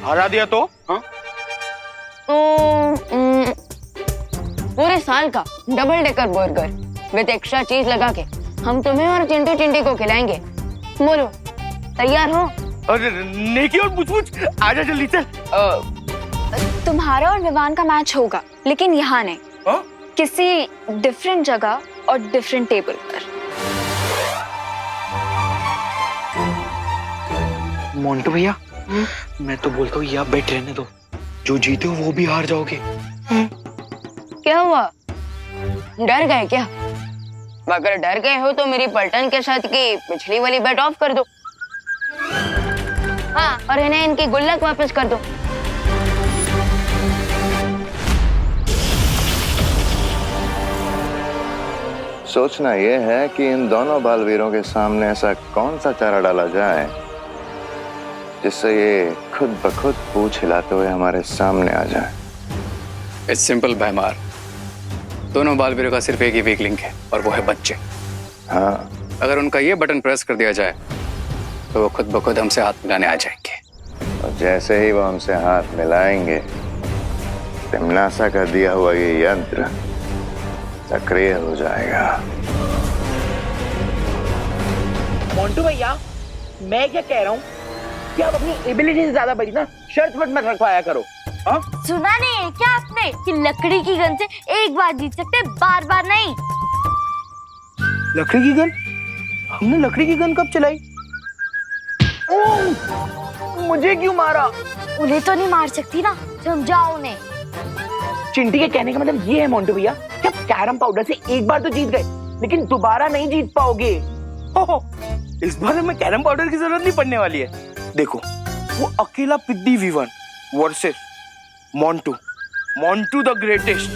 हरा दिया तो? हाँ? पूरे साल का double decker burger with extra चीज लगा के हम तुम्हें और चिंटू चिंटी को खिलाएंगे। बोलो, तैयार हो? अरे नेकी और पूछ आजा जल्दी चल। तुम्हारा और विवान का मैच होगा, लेकिन यहाँ नहीं। किसी डिफरेंट जगह और डिफरेंट टेबल पर। मोंटू भैया, मैं तो बोलता हूँ यहाँ बैठ रहने दो। जो जीते हो वो भी हार जाओगे। क्या हुआ, डर गए क्या? अगर डर गए हो तो मेरी पलटन के साथ की पिछली वाली बेट ऑफ कर दो। हाँ, और इन्हें इनकी गुल्लक वापस कर दो। सोचना यह है कि इन दोनों बालवीरों के सामने ऐसा कौन सा चारा डाला जाए जिससे ये खुद ब खुद पूंछ हिलाते हुए हमारे सामने आ जाए। इट्स सिंपल भैमार, दोनों बालवीरों का सिर्फ एक ही वीक लिंक है और वो है बच्चे। हाँ, अगर उनका ये बटन प्रेस कर दिया जाए तो वो खुद ब खुद हमसे हाथ मिलाने आ जाएंगे। और जैसे ही वो हमसे हाथ मिलाएंगे, तिमनासा का दिया हुआ ये यंत्र सक्रिय हो जाएगा। मोंटू भैया, मैं क्या कह रहा हूँ कि आप अपनी एबिलिटी से ज्यादा बड़ी ना शर्त मत रखवाया करो। हाँ? सुना नहीं है क्या आपने कि लकड़ी की गन से एक बार जीत सकते, बार बार नहीं। लकड़ी की गन? हमने लकड़ी की गन कब चलाई? मुझे क्यों मारा? उन्हें तो नहीं मार सकती ना, समझाओ उन्हें। चिंटी के कहने का मतलब ये है मोंटू भैया, कि आप कैरम पाउडर से एक बार तो जीत गए, लेकिन दोबारा नहीं जीत पाओगे। इस बार हमें कैरम पाउडर की जरूरत नहीं पड़ने वाली है। देखो, वो अकेला पिद्दी Vivan versus Montu the greatest.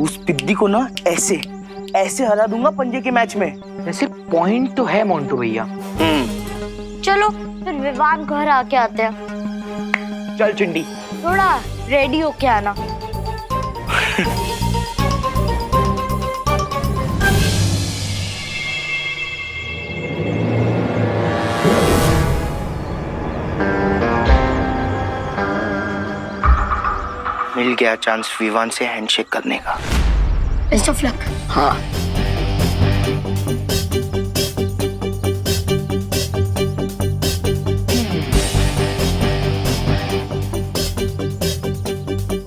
उस पिद्दी को ना ऐसे हरा दूंगा पंजे के मैच में। वैसे पॉइंट तो है मोंटू भैया। चलो फिर विवान घर आके आते हैं। चल चिंटी। थोड़ा रेडी होके आना। मिल गया चांस विवान से हैंडशेक करने का। Best of luck. हाँ।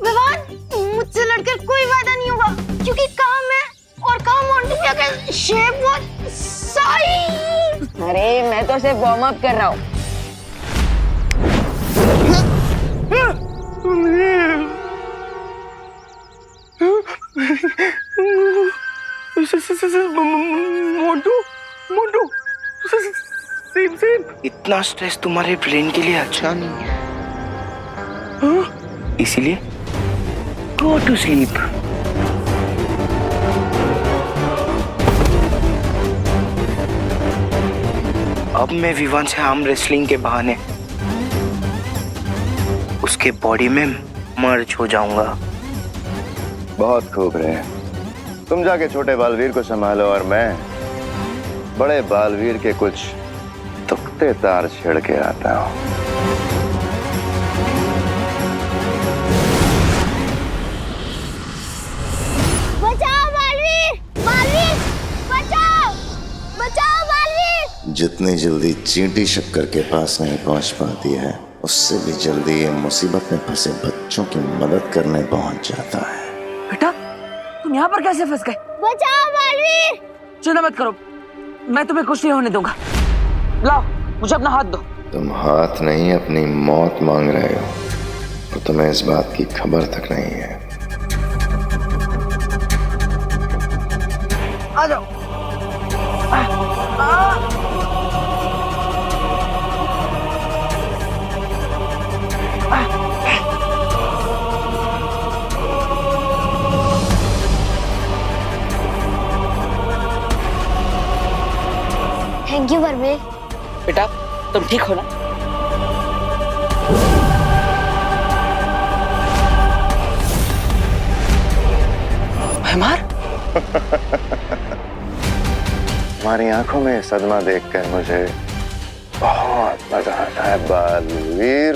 विवान, मुझसे लड़कर कोई वादा नहीं होगा क्योंकि काम है और काम मोंटू भैया का शेप बहुत सही। अरे मैं तो सिर्फ वार्म अप कर रहा हूँ। Montu Montu same same. इतना स्ट्रेस तुम्हारे ब्रेन के लिए अच्छा नहीं है, इसीलिए गो टू स्लीप। अब मैं विवान से आर्म रेसलिंग के बहाने उसके बॉडी में मर्ज हो जाऊंगा। बहुत खूब रहे। तुम जाके छोटे बालवीर को संभालो और मैं बड़े बालवीर के कुछ तुक्ते तार छेड़ के आता हूं। बचाओ बालवीर, बालवीर बचाओ, बचाओ बालवीर। जितनी जल्दी चींटी शक्कर के पास नहीं पहुंच पाती है, उससे भी जल्दी ये मुसीबत में फंसे बच्चों की मदद करने पहुंच जाता है। बेटा तुम यहाँ पर कैसे फंस गए? बचाओ बालवीर। चिंता मत करो, मैं तुम्हें कुछ नहीं होने दूंगा। लाओ मुझे अपना हाथ दो। तुम हाथ नहीं अपनी मौत मांग रहे हो और तुम्हें इस बात की खबर तक नहीं है। आ जाओ। Thank you Balveer. बेटा तुम ठीक हो ना? भैमार? तुम्हारी आंखों में सदमा देखकर मुझे बहुत मजा आता है बालवीर।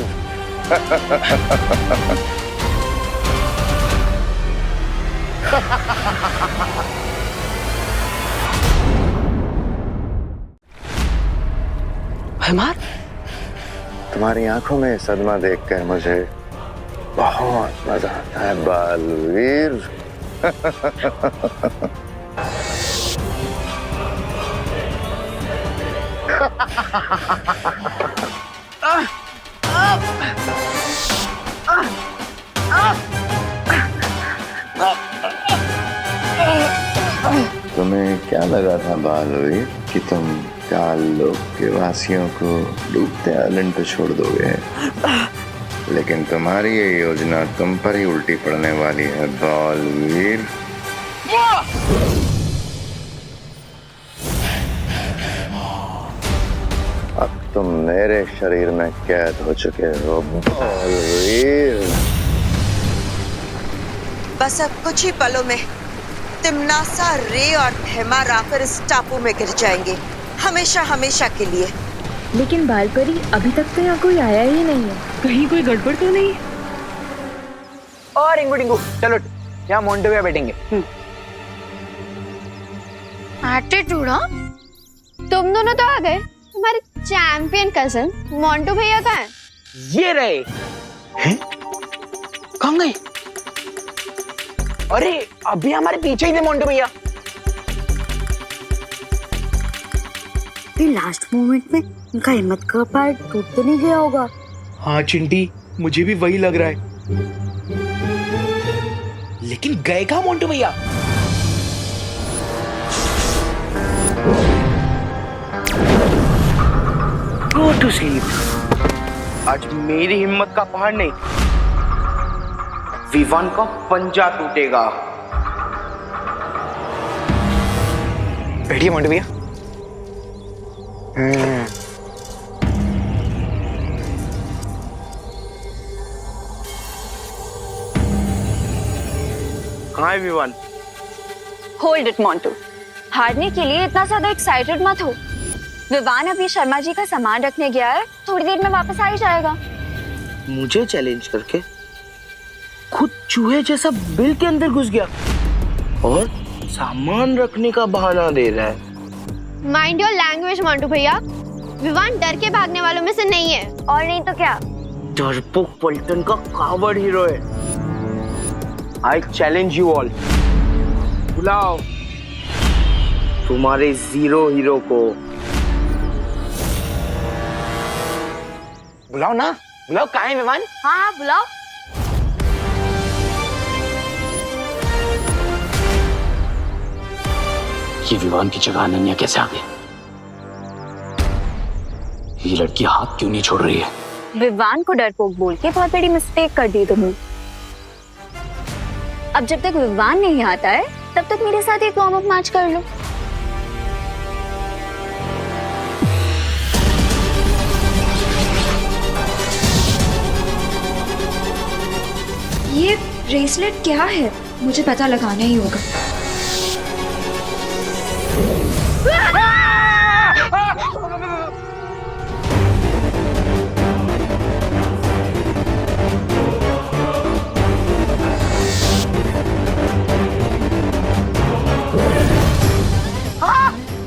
भैमार? तुम्हारी आंखों में सदमा देखकर मुझे बहुत मजा आता है बालवीर। तुम्हें क्या लगा था बालवीर कि तुम काल लोक के वासियों को डूबते आइलैंड पे छोड़ दोगे, लेकिन तुम्हारी ये योजना तुम पर ही उल्टी पड़ने वाली है बालवीर। अब तुम मेरे शरीर में कैद हो चुके हो बालवीर। बस अब कुछ ही पलों में तिम्नासा, रे और भैमार आकर इस टापू में गिर जाएंगे, हमेशा हमेशा के लिए। लेकिन बालपरी अभी तक तो यहाँ कोई आया ही नहीं है, कहीं कोई गड़बड़ तो नहीं? और रिंगू टिंगू चलो, यहाँ मोंटू भैया बैठेंगे। एटीट्यूड, हाँ? तुम दोनों तो आ गए, तुम्हारे चैंपियन कजन मोंटू भैया कहाँ हैं? ये रहे। हैं? कहाँ गए? अरे अभी हमारे पीछे ही थे मोंटू भैया। लास्ट मोमेंट में उनका हिम्मत का पार्ट टूट तो नहीं गया होगा? हाँ चिंटी, मुझे भी वही लग रहा है। लेकिन गए कहाँ मोंटू भैया? Go to sleep. आज मेरी हिम्मत का पहाड़ नहीं, विवान का पंजा टूटेगा। बैठिए मोंटू भैया। हाँ विवान। होल्ड इट मोंटू, हारने के लिए इतना ज्यादा एक्साइटेड मत हो। विवान अभी शर्मा जी का सामान रखने गया है, थोड़ी देर में वापस आ ही जाएगा। मुझे चैलेंज करके खुद चूहे जैसा बिल के अंदर घुस गया और सामान रखने का बहाना दे रहा है। माइंड योर लैंग्वेज मोंटू भैया, विवान डर के भागने वालों में से नहीं है। और नहीं तो क्या, डरपोक पलटन का कावड़ हीरो है। आई चैलेंज यू ऑल, बुलाओ तुम्हारे जीरो हीरो को। बुलाओ ना, बुलाओ। कहाँ है विमान? हाँ बुलाओ। ये विवान की जगह अनन्या कैसे आ गई? ये लड़की हाथ क्यों नहीं छोड़ रही है? विवान को डरपोक बोल के बहुत बड़ी मिस्टेक कर दी तुमने। अब जब तक विवान नहीं आता है तब तक मेरे साथ एक वार्म अप मैच कर लो। ये ब्रेसलेट क्या है? मुझे पता लगाना ही होगा।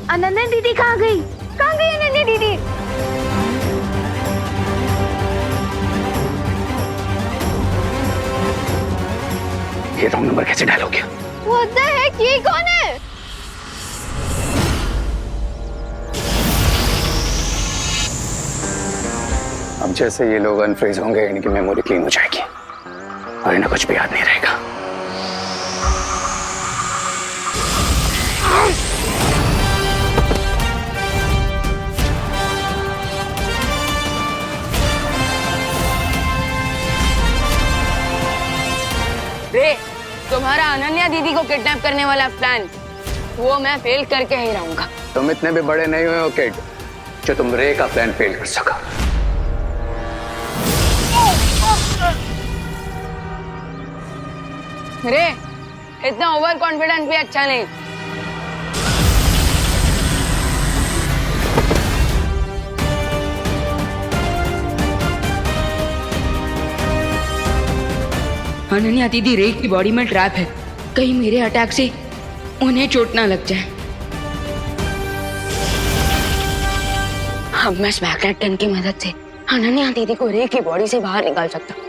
अनन्या दीदी कहाँ गई? कहाँ गई अनन्या दीदी? ये रॉन्ग नंबर कैसे डायल हो गया? What the heck? ये कौन है? अब जैसे ये लोग अनफ्रीज होंगे इनकी मेमोरी क्लीन हो जाएगी और इन्हें कुछ भी याद नहीं रहेगा। रे, तुम्हारा अनन्या दीदी को किडनैप करने वाला प्लान वो मैं फेल करके ही रहूंगा। तुम इतने भी बड़े नहीं हुए हो किड जो तुम रे का प्लान फेल कर सका। रे, इतना ओवर कॉन्फिडेंट भी अच्छा नहीं। अनन्या दीदी रे की बॉडी में ट्रैप है, कहीं मेरे अटैक से उन्हें चोट ना लग जाए। अब मैं स्मैकनेट गन की मदद से अनन्या दीदी को रे की बॉडी से बाहर निकाल सकता हूँ।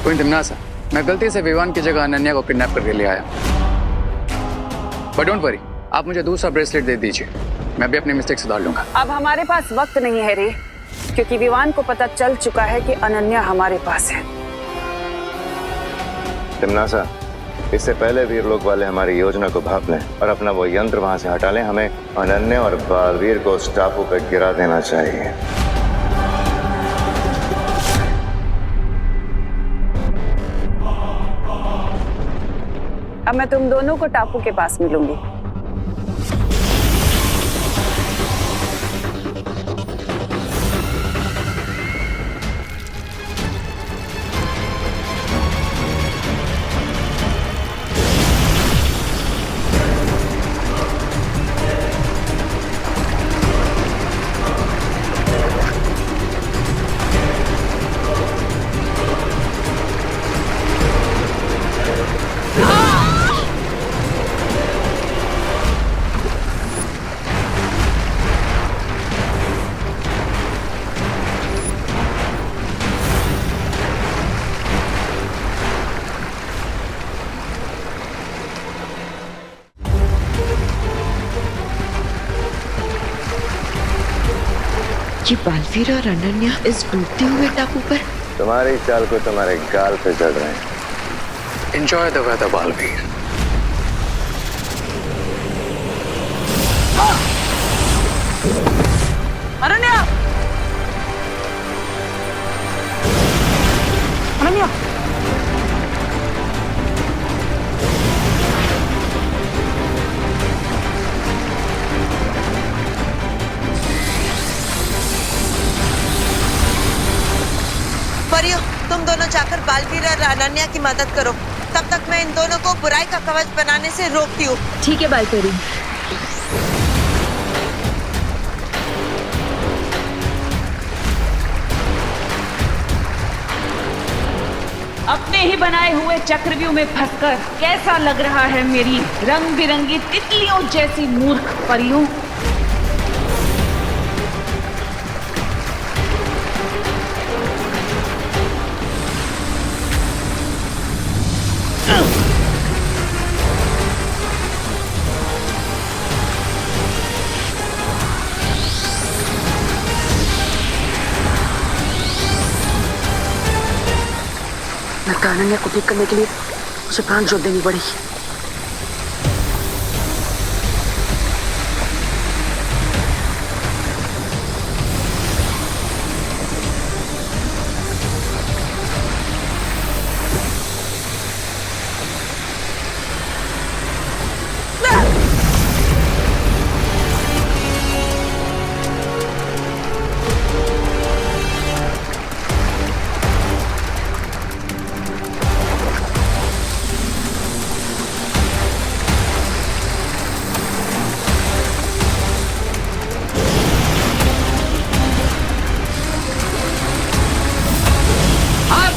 क्वीन तिम्नासा, मैं गलती से विवान की जगह अनन्या को किडनैप करके ले आया। बट डोंट वरी, आप मुझे दूसरा ब्रेसलेट दे दीजिए, मैं भी अपनी मिस्टेक सुधार लूंगा। अब हमारे पास वक्त नहीं है रे, क्योंकि विवान को पता चल चुका है कि अनन्या हमारे पास है। तिम्नासा, इससे पहले वीर लोग वाले हमारी योजना को भाप लें और अपना वो यंत्र वहां से हटा लें, हमें अनन्या और बालवीर को उस टापू पर गिरा देना चाहिए। अब मैं तुम दोनों को टापू के पास मिलूंगी। ये बालवीर और अनन्या इस डूबते हुए टापू पर तुम्हारी चाल को तुम्हारे गाल पे चढ़ रहे हैं। Enjoy the weather Baalveer. Ananya! Ananya! परियों, तुम दोनों जाकर बालवीर और अनन्या की मदद करो। तब तक मैं इन दोनों को बुराई का कवच बनाने से रोकती हूँ। ठीक है बालपरी। अपने ही बनाए हुए चक्रव्यूह में फंसकर कैसा लग रहा है मेरी रंग बिरंगी तितलियों जैसी मूर्ख परियों? लगता है अनन्या को ठीक करने के लिए मुझे प्राण जोत देनी पड़ेगी।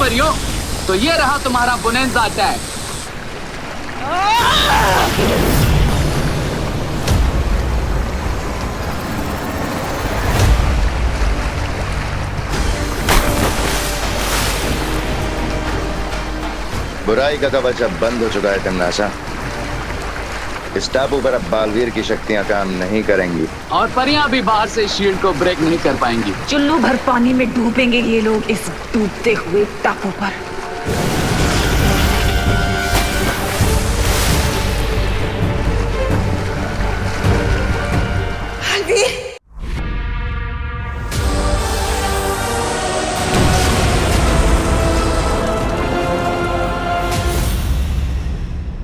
परियों, तो ये रहा तुम्हारा बोनेंजा अटैक। बुराई का कवच अब बंद हो चुका है तिमनासा। इस टापू पर अब बालवीर की शक्तियां काम नहीं करेंगी और परियां भी बाहर से शील्ड को ब्रेक नहीं कर पाएंगी। चुल्लू भर पानी में डूबेंगे ये लोग इस डूबते हुए टापू पर।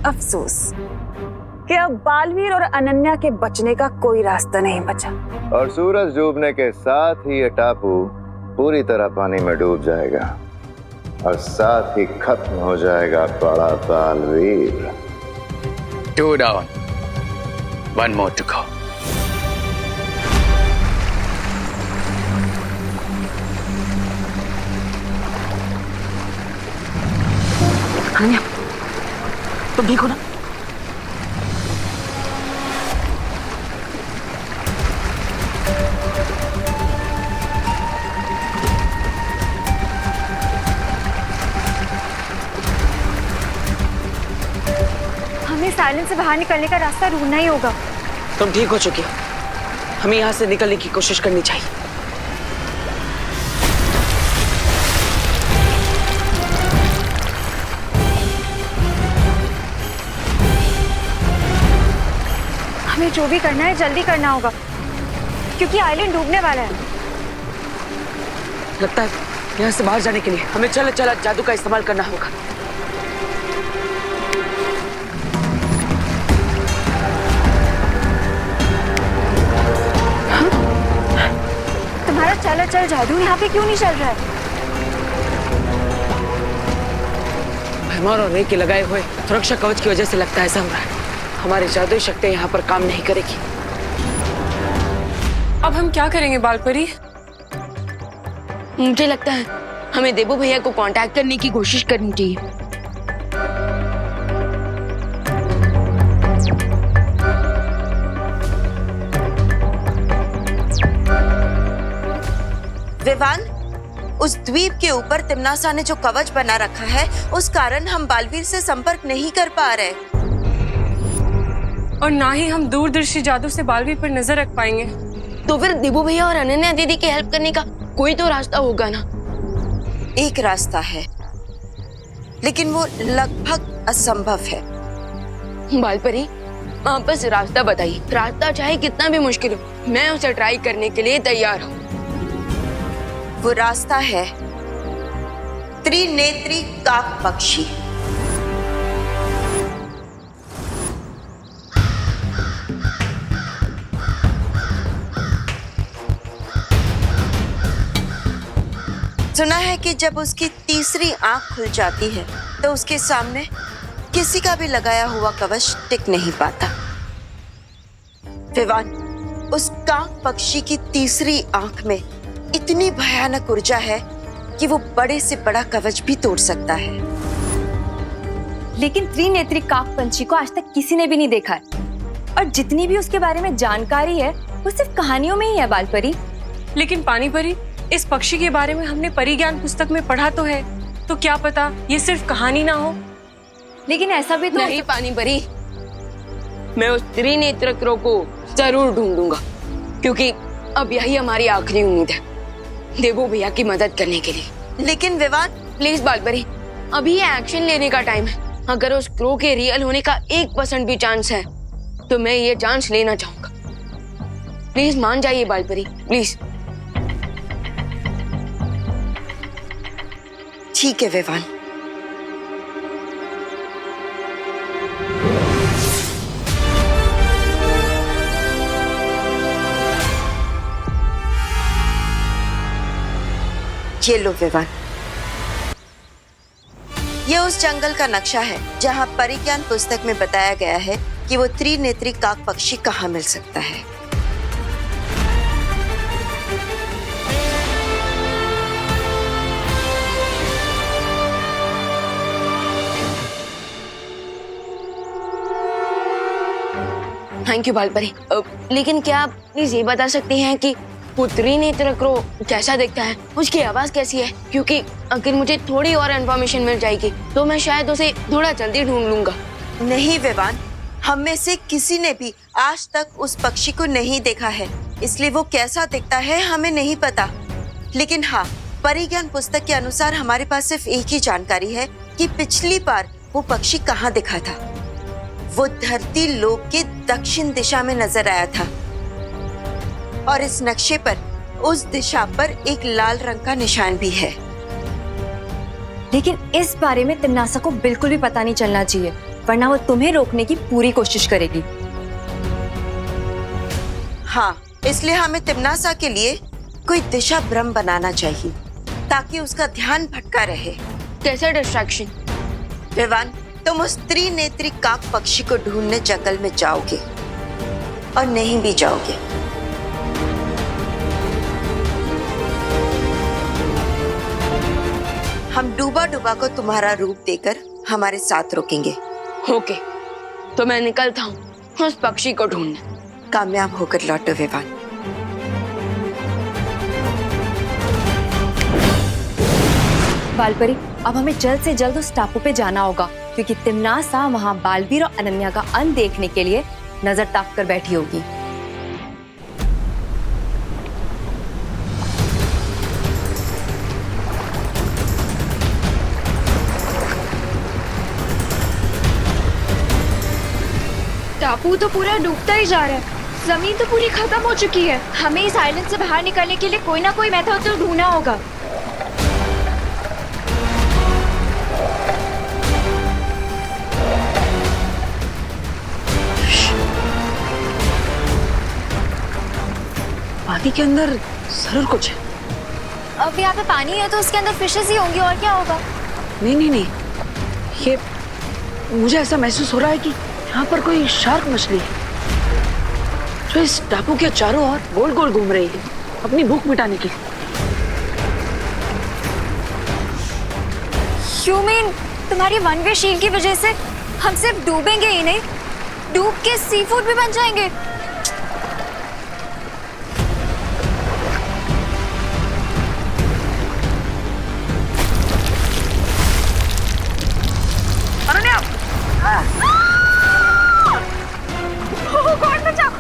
अफसोस कि अब बालवीर और अनन्या के बचने का कोई रास्ता नहीं बचा। और सूरज डूबने के साथ ही ये टापू पूरी तरह पानी में डूब जाएगा और साथ ही खत्म हो जाएगा बड़ा Baalveer. 2 down, 1 more to go. Ananya, तुम ठीक हो ना? हमें साइलेंस से बाहर निकलने का रास्ता ढूंढना ही होगा। तुम ठीक हो चुकी हो, हमें यहाँ से निकलने की कोशिश करनी चाहिए। हमें जो भी करना है जल्दी करना होगा क्योंकि आइलैंड डूबने वाला है। लगता है यहाँ से बाहर जाने के लिए हमें चल जादू का इस्तेमाल करना होगा। तुम्हारा चल जादू यहाँ पे क्यों नहीं चल रहा है? भैमार और रे के लगाए हुए सुरक्षा कवच की वजह से लगता है ऐसा हो रहा है। हमारी जादुई शक्तियां यहाँ पर काम नहीं करेगी। अब हम क्या करेंगे बालपरी? मुझे लगता है हमें देबू भैया को कांटेक्ट करने की कोशिश करनी चाहिए। विवान, उस द्वीप के ऊपर तिमनासा ने जो कवच बना रखा है उस कारण हम बालवीर से संपर्क नहीं कर पा रहे और ना ही हम दूरदर्शी जादू से बालवीर पर नजर रख पाएंगे। तो फिर दिबू भैया और अनन्या दीदी की हेल्प करने का कोई तो रास्ता होगा ना। एक रास्ता है, लेकिन वो लगभग असंभव है। बालपरी, आप बस रास्ता बताइए। रास्ता चाहे कितना भी मुश्किल हो, मैं उसे ट्राई करने के लिए तैयार हूँ। वो रास्ता है त्रिनेत्री काक पक्षी। सुना है कि जब उसकी तीसरी आंख खुल जाती है तो उसके सामने किसी का भी लगाया हुआ कवच टिक नहीं पाता। विवान, उस काक पक्षी की तीसरी आंख में इतनी भयानक ऊर्जा है कि वो बड़े से बड़ा कवच भी तोड़ सकता है। लेकिन त्रिनेत्री काक पंछी को आज तक किसी ने भी नहीं देखा है, और जितनी भी उसके बारे में जानकारी है वो सिर्फ कहानियों में ही है बालपरी। लेकिन पानी परी, इस पक्षी के बारे में हमने परी ज्ञान पुस्तक में पढ़ा तो है, तो क्या पता ये सिर्फ कहानी ना हो। लेकिन ऐसा भी तो नहीं पानी परी, मैं उस त्रिनेत्र को जरूर ढूंढूंगा, क्योंकि अब यही हमारी आखिरी उम्मीद है देवू भैया की मदद करने के लिए। लेकिन विवान, प्लीज बालपरी, अभी ये एक्शन लेने का टाइम है। अगर उस क्रो के रियल होने का 1% भी चांस है तो मैं ये चांस लेना चाहूंगा। प्लीज मान जाइए बालपरी, प्लीज। ठीक है विवान। ये लो विवान, ये उस जंगल का नक्शा है जहां परिज्ञान पुस्तक में बताया गया है कि वो त्रिनेत्री काक पक्षी कहाँ मिल सकता है। Thank you Baalpari. लेकिन क्या आप प्लीज ये बता सकते हैं कि वो त्रिनेत्र क्रो कैसा दिखता है, उसकी आवाज कैसी है? क्योंकि अगर मुझे थोड़ी और इन्फॉर्मेशन मिल जाएगी तो मैं शायद उसे थोड़ा जल्दी ढूंढ लूंगा। नहीं विवान, हम में से किसी ने भी आज तक उस पक्षी को नहीं देखा है, इसलिए वो कैसा दिखता है हमें नहीं पता। लेकिन हाँ, परिज्ञान पुस्तक के अनुसार हमारे पास सिर्फ एक ही जानकारी है कि पिछली बार वो पक्षी कहाँ दिखा था। वो धरती लोक के दक्षिण दिशा में नजर आया था, और इस नक्शे पर उस दिशा पर एक लाल रंग का निशान भी है। लेकिन इस बारे में तिम्नासा को बिल्कुल भी पता नहीं चलना चाहिए, वरना वो तुम्हें रोकने की पूरी कोशिश करेगी। हाँ, इसलिए हमें तिम्नासा के लिए कोई दिशा भ्रम बनाना चाहिए ताकि उसका ध्यान भटका रहे। कैसा डिस्ट्रैक्शन? विवान, तुम उस त्रिनेत्री काक पक्षी को ढूंढने जंगल में जाओगे और नहीं भी जाओगे, हम डूबा डूबा को तुम्हारा रूप देकर हमारे साथ रोकेंगे। ओके, तो मैं निकलता हूँ उस पक्षी को ढूंढने। कामयाब होकर लौटो विवान। बालपरी, अब हमें जल्द से जल्द उस टापू पे जाना होगा, क्योंकि तिम्नासा वहाँ बालवीर और अनन्या का अंत देखने के लिए नजर ताक कर बैठी होगी। टापू तो पूरा डूबता ही जा रहा है, जमीन तो पूरी खत्म हो चुकी है। हमें इस आइलैंड से बाहर निकलने के लिए कोई ना कोई मेथड तो ढूंढना होगा। पानी के अंदर जरूर कुछ है। अब यहाँ पे पानी है तो उसके अंदर फिशेस ही होंगी, और क्या होगा? नहीं नहीं नहीं, ये मुझे ऐसा महसूस हो रहा है कि यहाँ पर कोई शार्क मछली है जो इस टापू के चारों ओर गोल गोल घूम रही है अपनी भूख मिटाने के लिए। You mean, तुम्हारी वन वे शील की वजह से हम सिर्फ डूबेंगे ही नहीं, डूब के सी फूड भी बन जाएंगे। अनन्या! गॉड, बचाओ!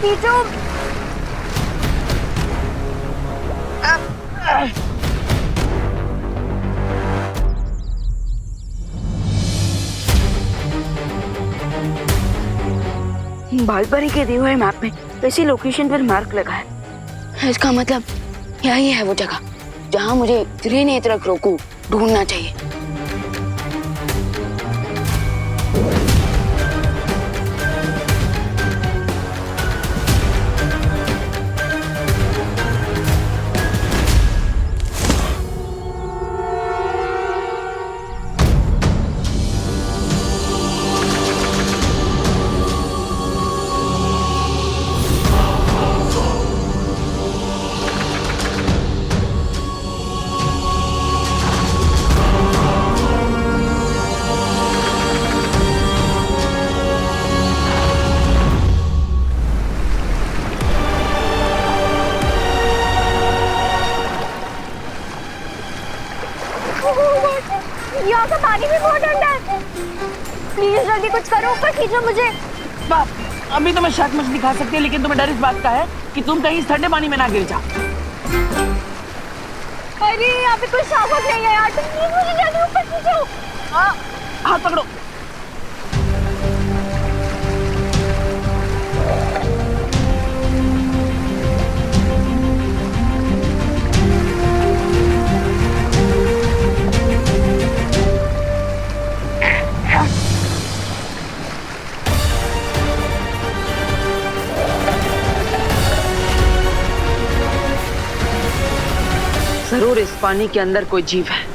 खींचो। बालपरी के दिए हुए मैप में इसी लोकेशन पर मार्क लगा है। इसका मतलब यही है वो जगह जहां मुझे त्रिनेत्र को ढूंढना चाहिए। यहाँ का पानी भी बहुत ठंडा है। प्लीज जल्दी कुछ करो, ऊपर खींचो मुझे। बाप, अभी तो मैं शायद मछली खा सकती है, लेकिन तुम्हें डर इस बात का है कि तुम कहीं इस ठंडे पानी में ना गिर जाओ। अरे यहाँ पे कोई सावक नहीं है यार, तुम प्लीज मुझे जल्दी ऊपर खींचो। हाथ पकड़ो। जरूर इस पानी के अंदर कोई जीव है।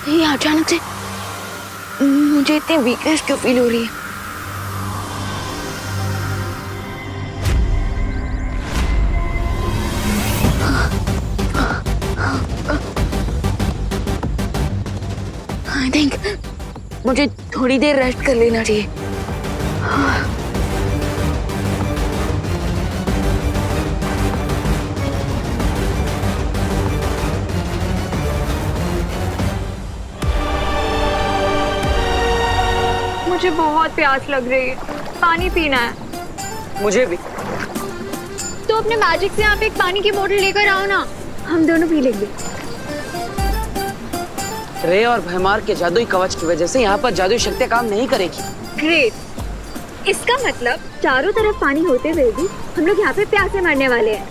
ये अचानक से मुझे इतनी वीकनेस क्यों फील हो रही है? आई थिंक मुझे थोड़ी देर रेस्ट कर लेना चाहिए। मुझे बहुत प्यास लग रही है, पानी पीना है। मुझे भी। तो अपने मैजिक से यहाँ पे एक पानी की बोतल लेकर आओ ना, हम दोनों पी लेंगे। रे और भैमार के जादुई कवच की वजह से यहाँ पर जादुई शक्तियाँ काम नहीं करेगी। ग्रेट, इसका मतलब चारों तरफ पानी होते हुए भी हम लोग यहाँ पे प्यासे मरने वाले हैं।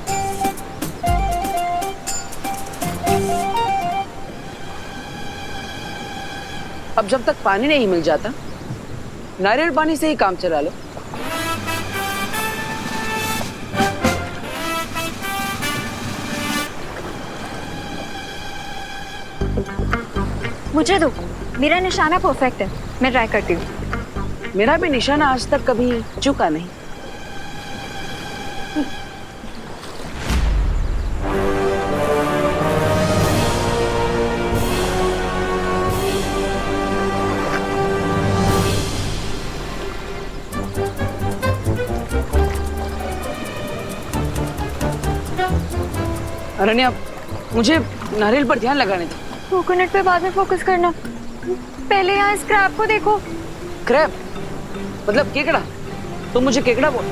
अब जब तक पानी नहीं मिल जाता, नारियल पानी से ही काम चला लो। मुझे दो, मेरा निशाना परफेक्ट है, मैं ट्राई करती हूँ। मेरा भी निशाना आज तक कभी चूका नहीं। अनन्या, मुझे नारियल पर ध्यान लगाने दो। कोकोनट पे बाद में फोकस करना, पहले यहाँ इस क्रैब को देखो। क्रैब मतलब केकड़ा? तुम मुझे केकड़ा बोल।